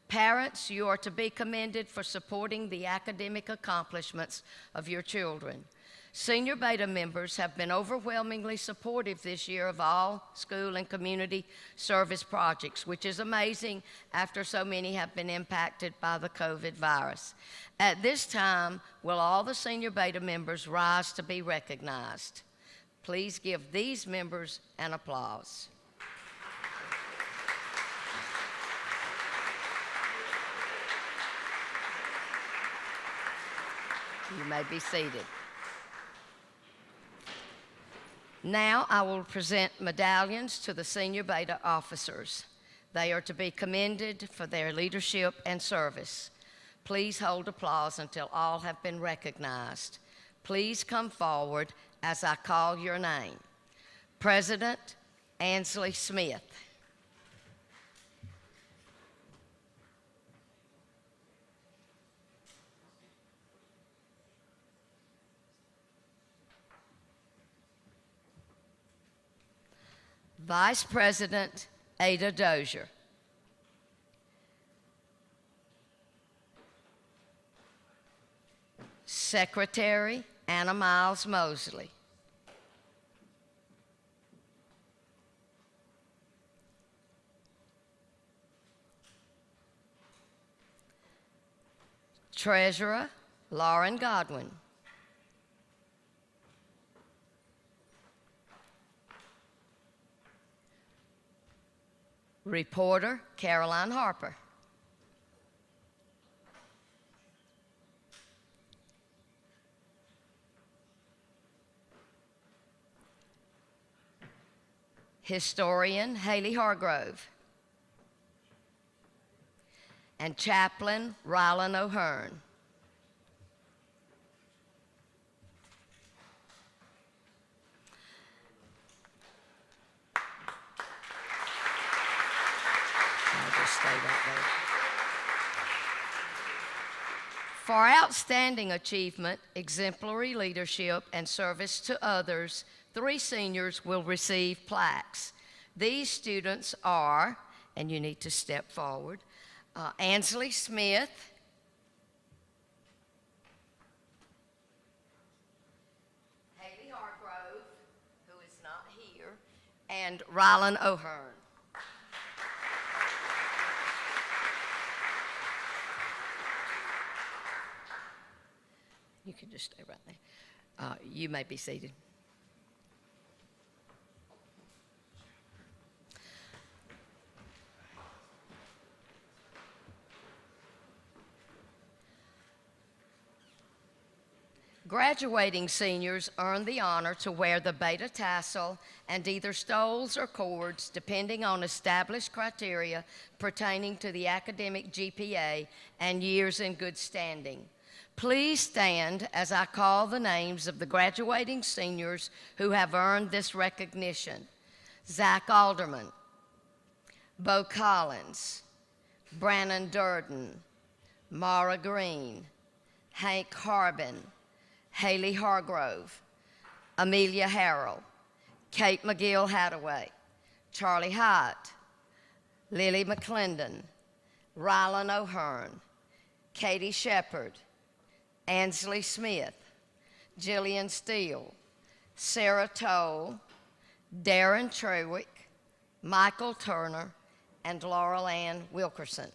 Parents, you are to be commended for supporting the academic accomplishments of your children. Senior Beta members have been overwhelmingly supportive this year of all school and community service projects, which is amazing after so many have been impacted by the COVID virus. At this time, will all the Senior Beta members rise to be recognized? Please give these members an applause. You may be seated. Now I will present medallions to the Senior Beta officers. They are to be commended for their leadership and service. Please hold applause until all have been recognized. Please come forward as I call your name. President Ansley Smith. Vice President Ada Dozier. Secretary Anna Miles Mosley. Treasurer Lauren Godwin. Reporter Caroline Harper. Historian Haley Hargrove. And Chaplain Rylan O'Hearn. stay right there. For outstanding achievement, exemplary leadership, and service to others, 3 seniors will receive plaques. These students are, and you need to step forward, Ansley Smith, Haley Hargrove, who is not here, and Rylan O'Hearn. You can just stay right there. You may be seated. Graduating seniors earn the honor to wear the Beta tassel and either stoles or cords, depending on established criteria pertaining to the academic GPA and years in good standing. Please stand as I call the names of the graduating seniors who have earned this recognition. Zach Alderman, Bo Collins, Brannon Durden, Mara Green, Hank Harbin, Haley Hargrove, Amelia Harrell, Kate McGill Hadaway, Charlie Hyatt, Lily McClendon, Rylan O'Hearn, Katie Shepard, Ansley Smith, Jillian Steele, Sarah Toll, Darren Trewick, Michael Turner, and Laurel Ann Wilkerson.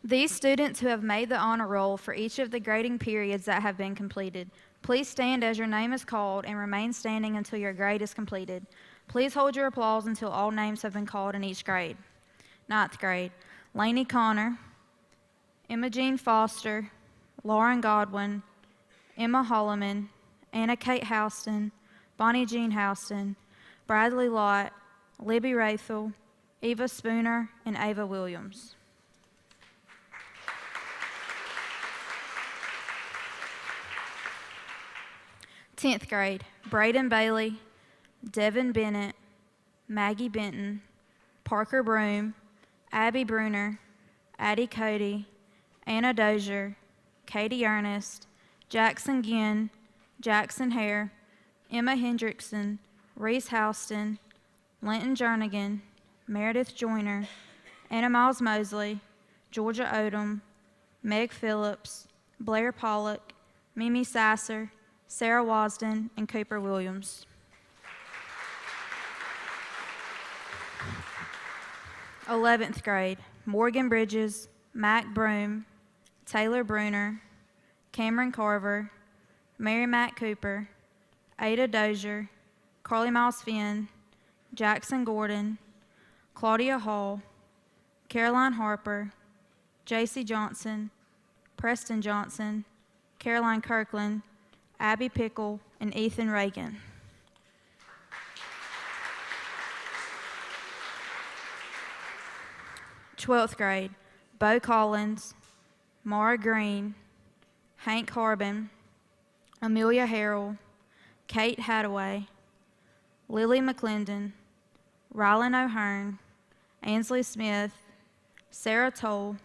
These students who have made the honor roll for each of the grading periods that have been completed, please stand as your name is called and remain standing until your grade is completed. Please hold your applause until all names have been called in each grade. 9th grade, Lainey Connor, Emma Jean Foster, Lauren Godwin, Emma Holloman, Anna Kate Houston, Bonnie Jean Houston, Bradley Lott, Libby Rathel, Eva Spooner, and Ava Williams. 10th grade, Braden Bailey, Devin Bennett, Maggie Benton, Parker Broom, Abby Bruner, Addie Cody, Anna Dozier, Katie Ernest, Jackson Ginn, Jackson Hare, Emma Hendrickson, Reese Houston, Linton Jernigan, Meredith Joyner, Anna Miles Mosley, Georgia Odom, Meg Phillips, Blair Pollock, Mimi Sasser, Sarah Wasden, and Cooper Williams. 11th grade, Morgan Bridges, Mac Broom, Taylor Bruner, Cameron Carver, Mary Matt Cooper, Ada Dozier, Carly Miles Finn, Jackson Gordon, Claudia Hall, Caroline Harper, J.C. Johnson, Preston Johnson, Caroline Kirkland, Abby Pickle, and Ethan Reagan. 12th grade, Bo Collins, Mara Green, Hank Harbin, Amelia Harrell, Kate Hadaway, Lily McClendon, Rylan O'Hearn, Ansley Smith, Sarah Toll,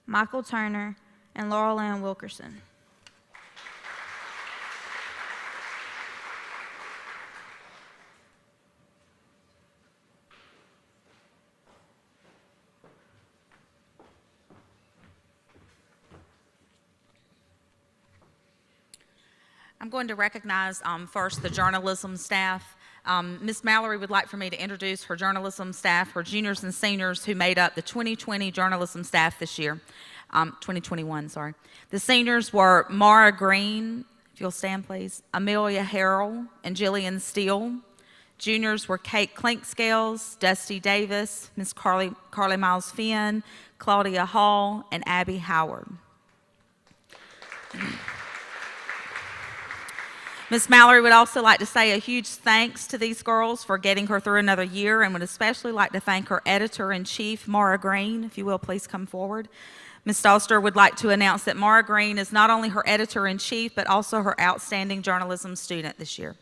Michael Turner, and Laurel Ann Wilkerson. I'm going to recognize first the journalism staff. Ms. Mallory would like for me to introduce her journalism staff, her juniors and seniors who made up the 2020 journalism staff this year, 2021, sorry. The seniors were Mara Green, if you'll stand please, Amelia Harrell, and Jillian Steele. Juniors were Kate Clinkscales, Dusty Davis, Ms. Carly Miles Finn, Claudia Hall, and Abby Howard. Ms. Mallory would also like to say a huge thanks to these girls for getting her through another year, and would especially like to thank her editor-in-chief, Mara Green. If you will, please come forward. Ms. Doster would like to announce that Mara Green is not only her editor-in-chief, but also her outstanding journalism student this year.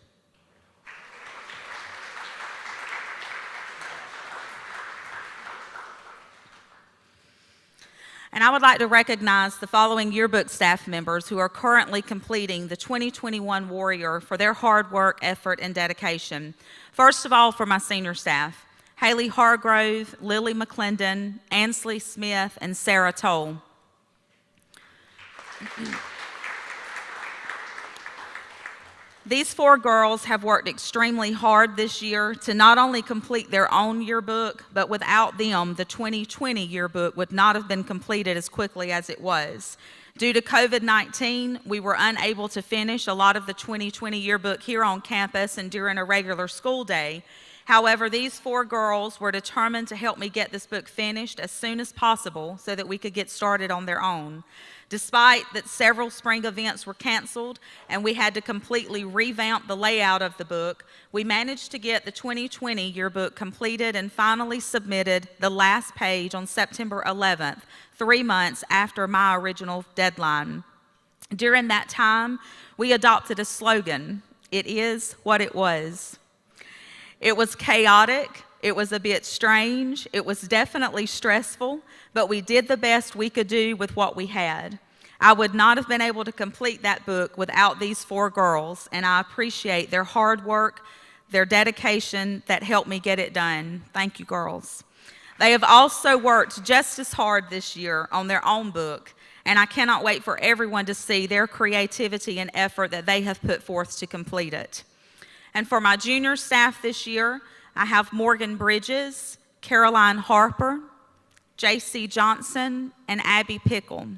And I would like to recognize the following yearbook staff members who are currently completing the 2021 Warrior for their hard work, effort, and dedication. First of all, for my senior staff, Haley Hargrove, Lily McClendon, Ansley Smith, and Sarah Toll. These 4 girls have worked extremely hard this year to not only complete their own yearbook, but without them, the 2020 yearbook would not have been completed as quickly as it was. Due to COVID-19, we were unable to finish a lot of the 2020 yearbook here on campus and during a regular school day. However, these 4 girls were determined to help me get this book finished as soon as possible so that we could get started on their own. Despite that several spring events were canceled and we had to completely revamp the layout of the book, we managed to get the 2020 yearbook completed and finally submitted the last page on September 11th, 3 months after my original deadline. During that time, we adopted a slogan, "It is what it was." It was chaotic, it was a bit strange, it was definitely stressful, but we did the best we could do with what we had. I would not have been able to complete that book without these 4 girls, and I appreciate their hard work, their dedication that helped me get it done. Thank you, girls. They have also worked just as hard this year on their own book, and I cannot wait for everyone to see their creativity and effort that they have put forth to complete it. And for my junior staff this year, I have Morgan Bridges, Caroline Harper, J.C. Johnson, and Abby Pickle.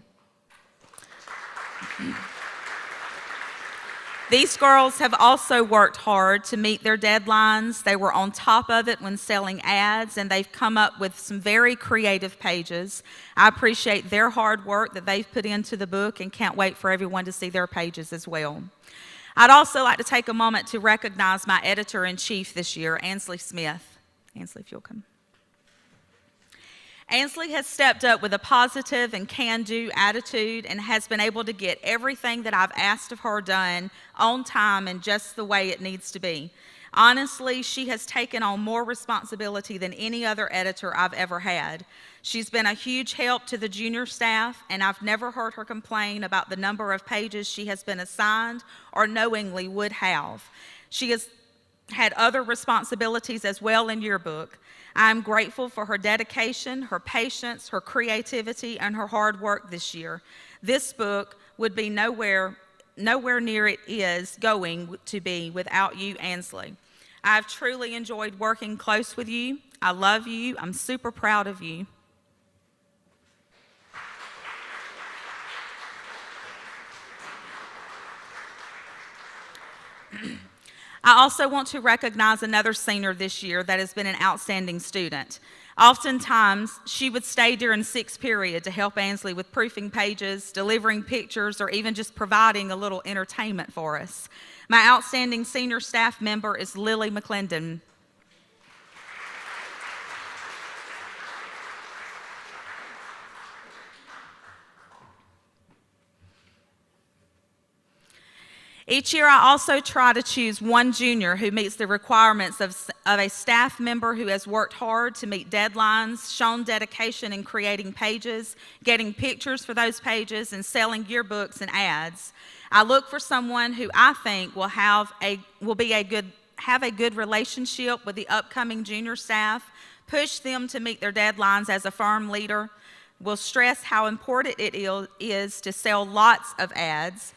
These girls have also worked hard to meet their deadlines. They were on top of it when selling ads, and they've come up with some very creative pages. I appreciate their hard work that they've put into the book and can't wait for everyone to see their pages as well. I'd also like to take a moment to recognize my editor-in-chief this year, Ansley Smith. Ansley, if you'll come. Ansley has stepped up with a positive and can-do attitude and has been able to get everything that I've asked of her done on time and just the way it needs to be. Honestly, she has taken on more responsibility than any other editor I've ever had. She's been a huge help to the junior staff, and I've never heard her complain about the number of pages she has been assigned or knowingly would have. She has had other responsibilities as well in yearbook. I'm grateful for her dedication, her patience, her creativity, and her hard work this year. This book would be nowhere near it is going to be without you, Ansley. I've truly enjoyed working close with you. I love you. I'm super proud of you. I also want to recognize another senior this year that has been an outstanding student. Oftentimes, she would stay during 6th period to help Ansley with proofing pages, delivering pictures, or even just providing a little entertainment for us. My outstanding senior staff member is Lily McClendon. Each year, I also try to choose one junior who meets the requirements of a staff member who has worked hard to meet deadlines, shown dedication in creating pages, getting pictures for those pages, and selling yearbooks and ads. I look for someone who I think will have a good relationship with the upcoming junior staff, push them to meet their deadlines as a firm leader, will stress how important it is to sell lots of ads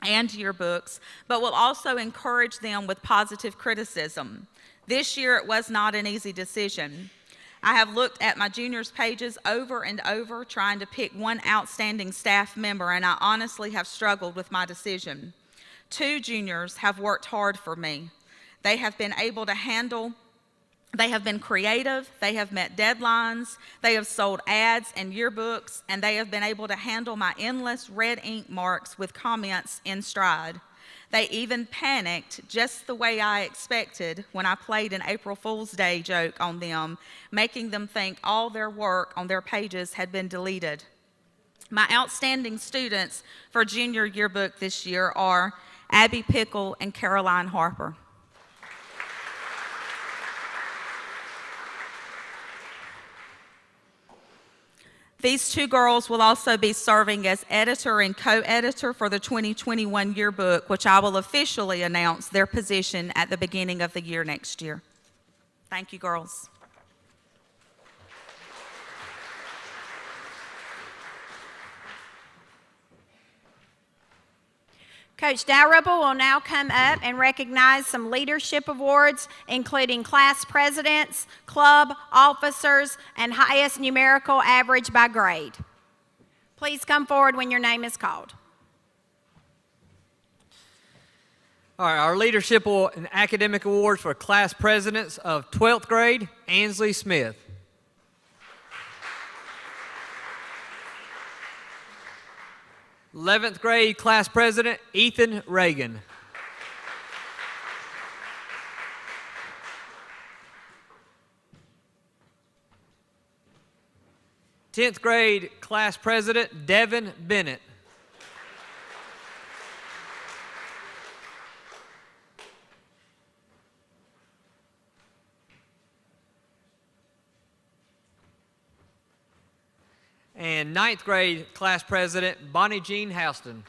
and yearbooks, but will also encourage them with positive criticism. This year, it was not an easy decision. I have looked at my juniors' pages over and over, trying to pick one outstanding staff member, and I honestly have struggled with my decision. 2 juniors have worked hard for me. They have been creative, they have met deadlines, they have sold ads and yearbooks, and they have been able to handle my endless red ink marks with comments in stride. They even panicked just the way I expected when I played an April Fool's Day joke on them, making them think all their work on their pages had been deleted. My outstanding students for junior yearbook this year are Abby Pickle and Caroline Harper. These two girls will also be serving as editor and co-editor for the 2021 yearbook, which I will officially announce their position at the beginning of the year next year. Thank you, girls. Coach Dalrymple will now come up and recognize some leadership awards, including class presidents, club officers, and highest numerical average by grade. Please come forward when your name is called. All right, our leadership and academic awards for class presidents of 12th grade, Ansley Smith. 11th grade class president, Ethan Reagan. Tenth grade class president, Devin Bennett. And 9th grade class president, Bonnie Jean Houston.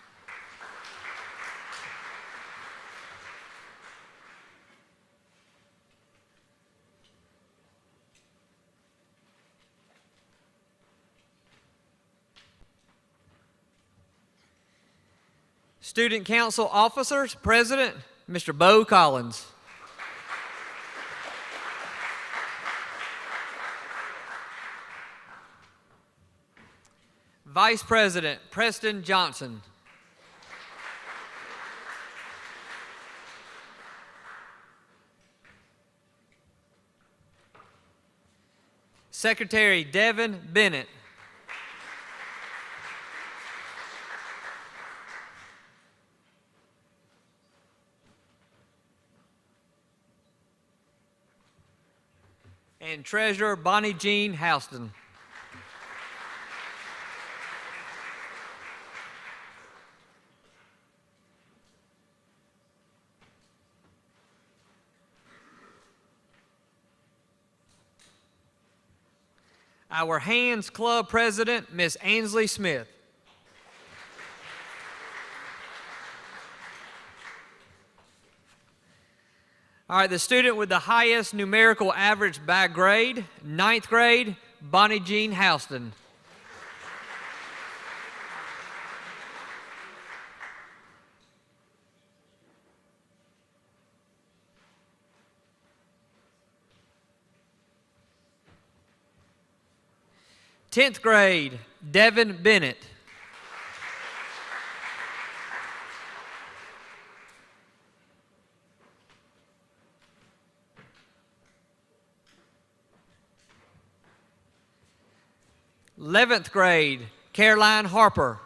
Student Council Officers, President, Mr. Bo Collins. Vice President, Preston Johnson. Secretary, Devin Bennett. And Treasurer, Bonnie Jean Houston. Our Hands Club President, Miss Ansley Smith. All right, the student with the highest numerical average by grade, 9th grade, Bonnie Jean Houston. Tenth grade, Devin Bennett. Eleventh grade, Caroline Harper.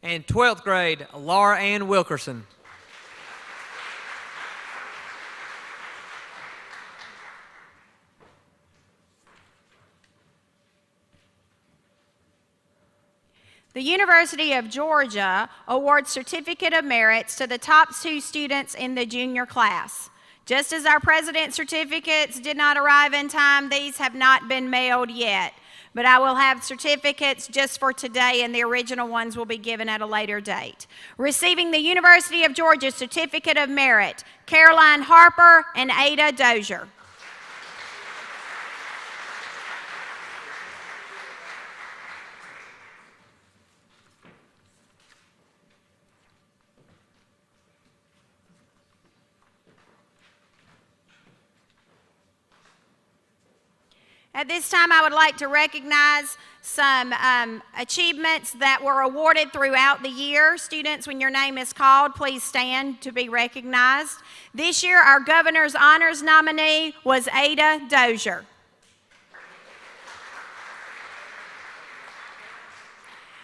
And 12th grade, Laura Ann Wilkerson. The University of Georgia awards Certificate of Merits to the top 2 students in the junior class. Just as our president's certificates did not arrive in time, these have not been mailed yet. But I will have certificates just for today, and the original ones will be given at a later date. Receiving the University of Georgia Certificate of Merit, Caroline Harper and Ada Dozier. At this time, I would like to recognize some achievements that were awarded throughout the year. Students, when your name is called, please stand to be recognized. This year, our Governor's Honors nominee was Ada Dozier.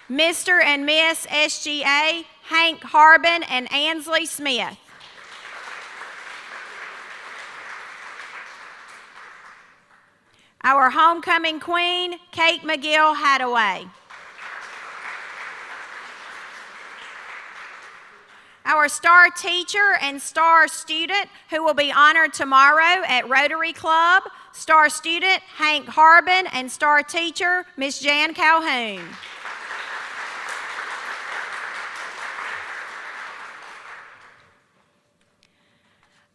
Mr. and Miss SGA, Hank Harbin and Ansley Smith. Our homecoming queen, Kate McGill Hadaway. Our star teacher and star student who will be honored tomorrow at Rotary Club, star student Hank Harbin and star teacher Miss Jan Calhoun.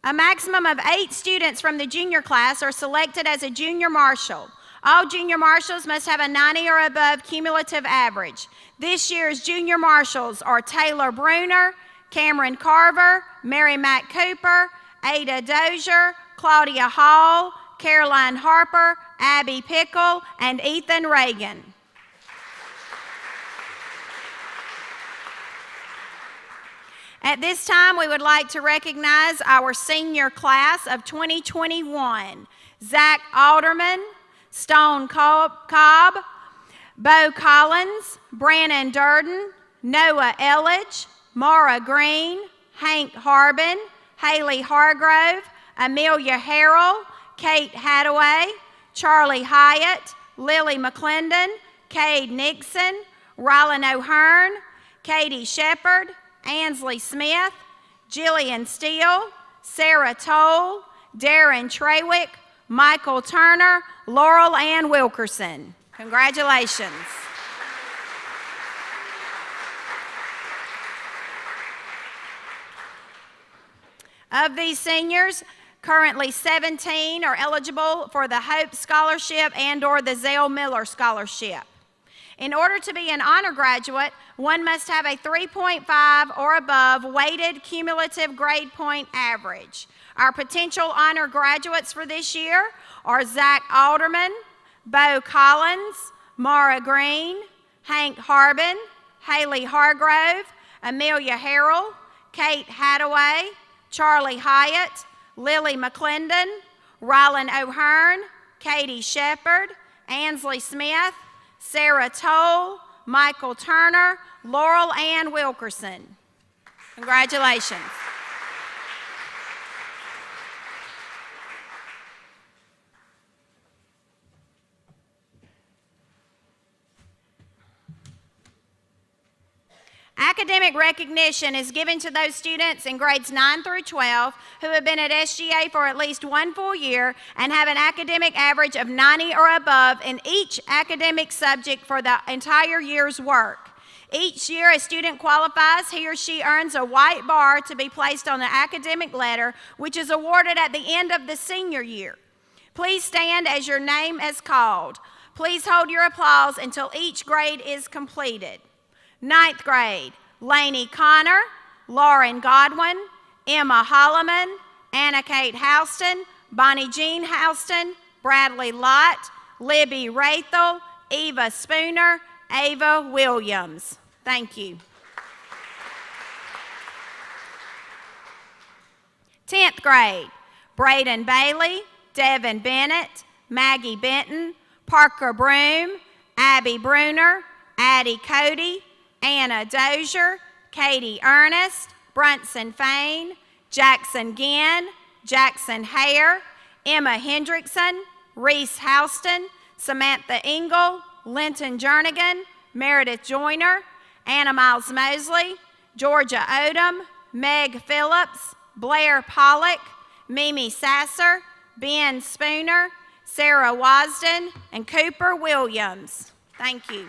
A maximum of 8 students from the junior class are selected as a junior marshal. All junior marshals must have a 90 or above cumulative average. This year's junior marshals are Taylor Bruner, Cameron Carver, Mary Mack Cooper, Ada Dozier, Claudia Hall, Caroline Harper, Abby Pickle, and Ethan Reagan. At this time, we would like to recognize our senior class of 2021. Zach Alderman, Stone Cobb, Bo Collins, Brannon Durden, Noah Elledge, Mara Green, Hank Harbin, Haley Hargrove, Amelia Harrell, Kate Hadaway, Charlie Hyatt, Lily McClendon, Cade Nixon, Rylan O'Hearn, Katie Shepard, Ansley Smith, Jillian Steele, Sarah Toll, Darren Trawick, Michael Turner, Laurel Ann Wilkerson. Congratulations. Of these seniors, currently 17 are eligible for the Hope Scholarship and/or the Zell Miller Scholarship. In order to be an honor graduate, one must have a 3.5 or above weighted cumulative grade point average. Our potential honor graduates for this year are Zach Alderman, Bo Collins, Mara Green, Hank Harbin, Haley Hargrove, Amelia Harrell, Kate Hadaway, Charlie Hyatt, Lily McClendon, Rylan O'Hearn, Katie Shepard, Ansley Smith, Sarah Toll, Michael Turner, Laurel Ann Wilkerson. Congratulations. Academic recognition is given to those students in grades 9 through 12 who have been at SGA for at least one full year and have an academic average of 90 or above in each academic subject for the entire year's work. Each year a student qualifies, he or she earns a white bar to be placed on the academic letter, which is awarded at the end of the senior year. Please stand as your name is called. Please hold your applause until each grade is completed. 9th grade, Lainey Connor, Lauren Godwin, Emma Holloman, Anna Kate Houston, Bonnie Jean Houston, Bradley Lott, Libby Rathel, Eva Spooner, Ava Williams. Thank you. 10th grade, Braden Bailey, Devin Bennett, Maggie Benton, Parker Broom, Abby Bruner, Addie Cody, Anna Dozier, Katie Ernest, Brunson Fain, Jackson Ginn, Jackson Hare, Emma Hendrickson, Reese Houston, Samantha Engel, Linton Jernigan, Meredith Joyner, Anna Miles Mosley, Georgia Odom, Meg Phillips, Blair Pollock, Mimi Sasser, Ben Spooner, Sarah Wasden, and Cooper Williams. Thank you.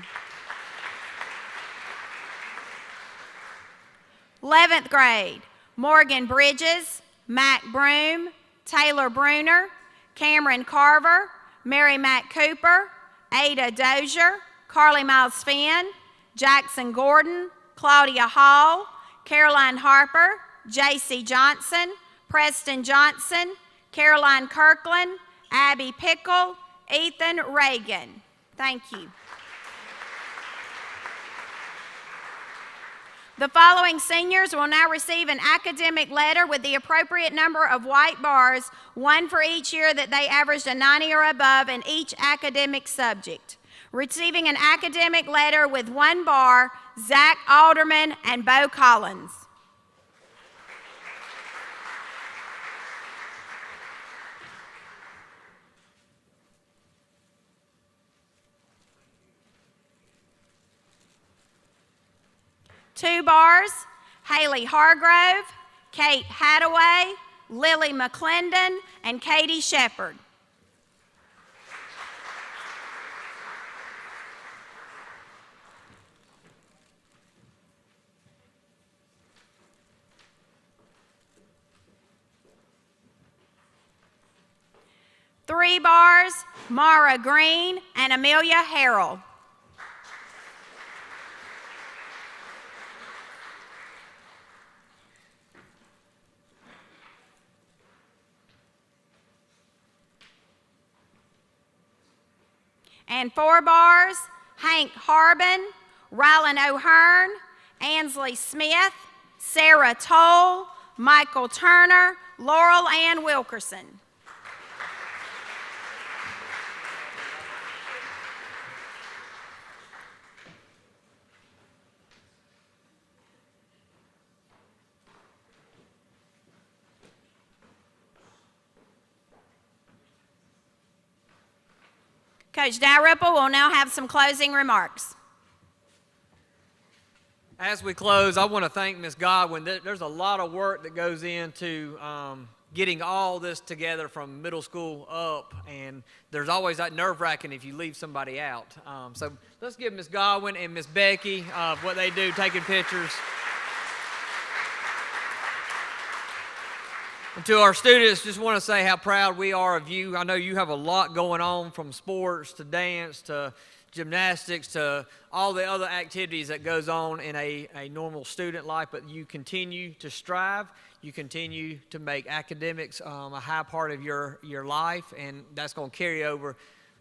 11th grade, Morgan Bridges, Mac Broom, Taylor Bruner, Cameron Carver, Mary Mack Cooper, Ada Dozier, Carly Miles Finn, Jackson Gordon, Claudia Hall, Caroline Harper, J.C. Johnson, Preston Johnson, Caroline Kirkland, Abby Pickle, Ethan Reagan. Thank you. The following seniors will now receive an academic letter with the appropriate number of white bars, one for each year that they averaged a 90 or above in each academic subject. Receiving an academic letter with 1 bar, Zach Alderman and Bo Collins. Two bars, Haley Hargrove, Kate Hadaway, Lily McClendon, and Katie Shepard. Three bars, Mara Green and Amelia Harrell. And 4 bars, Hank Harbin, Rylan O'Hearn, Ansley Smith, Sarah Toll, Michael Turner, Laurel Ann Wilkerson. Coach Dalrymple will now have some closing remarks. As we close, I want to thank Ms. Godwin. There's a lot of work that goes into getting all this together from middle school up, and there's always that nerve-wracking if you leave somebody out. So let's give Ms. Godwin and Ms. Becky what they do, taking pictures. And to our students, just want to say how proud we are of you. I know you have a lot going on, from sports to dance to gymnastics to all the other activities that goes on in a normal student life, but you continue to strive. You continue to make academics a high part of your life, and that's going to carry over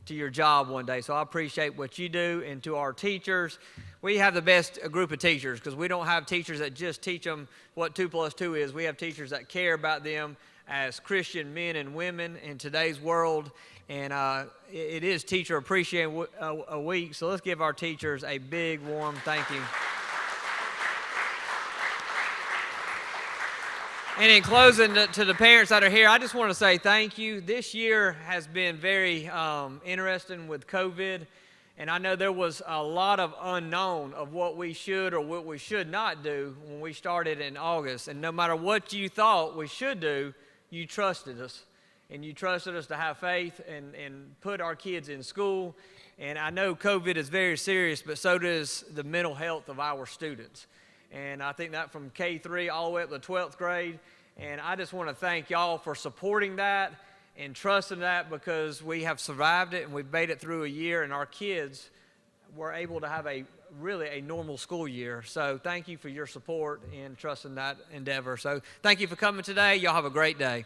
to your job one day. So I appreciate what you do. And to our teachers, we have the best group of teachers, because we don't have teachers that just teach them what 2 + 2 is. We have teachers that care about them as Christian men and women in today's world. And it is Teacher Appreciation Week, so let's give our teachers a big, warm thank you. And in closing, to the parents that are here, I just want to say thank you. This year has been very interesting with COVID, and I know there was a lot of unknown of what we should or what we should not do when we started in August. And no matter what you thought we should do, you trusted us. And you trusted us to have faith and put our kids in school. And I know COVID is very serious, but so does the mental health of our students. And I think that from K-3 all the way up to 12th grade. And I just want to thank y'all for supporting that and trusting that, because we have survived it and we've made it through a year, and our kids were able to have really a normal school year. So thank you for your support and trusting that endeavor. So thank you for coming today. Y'all have a great day.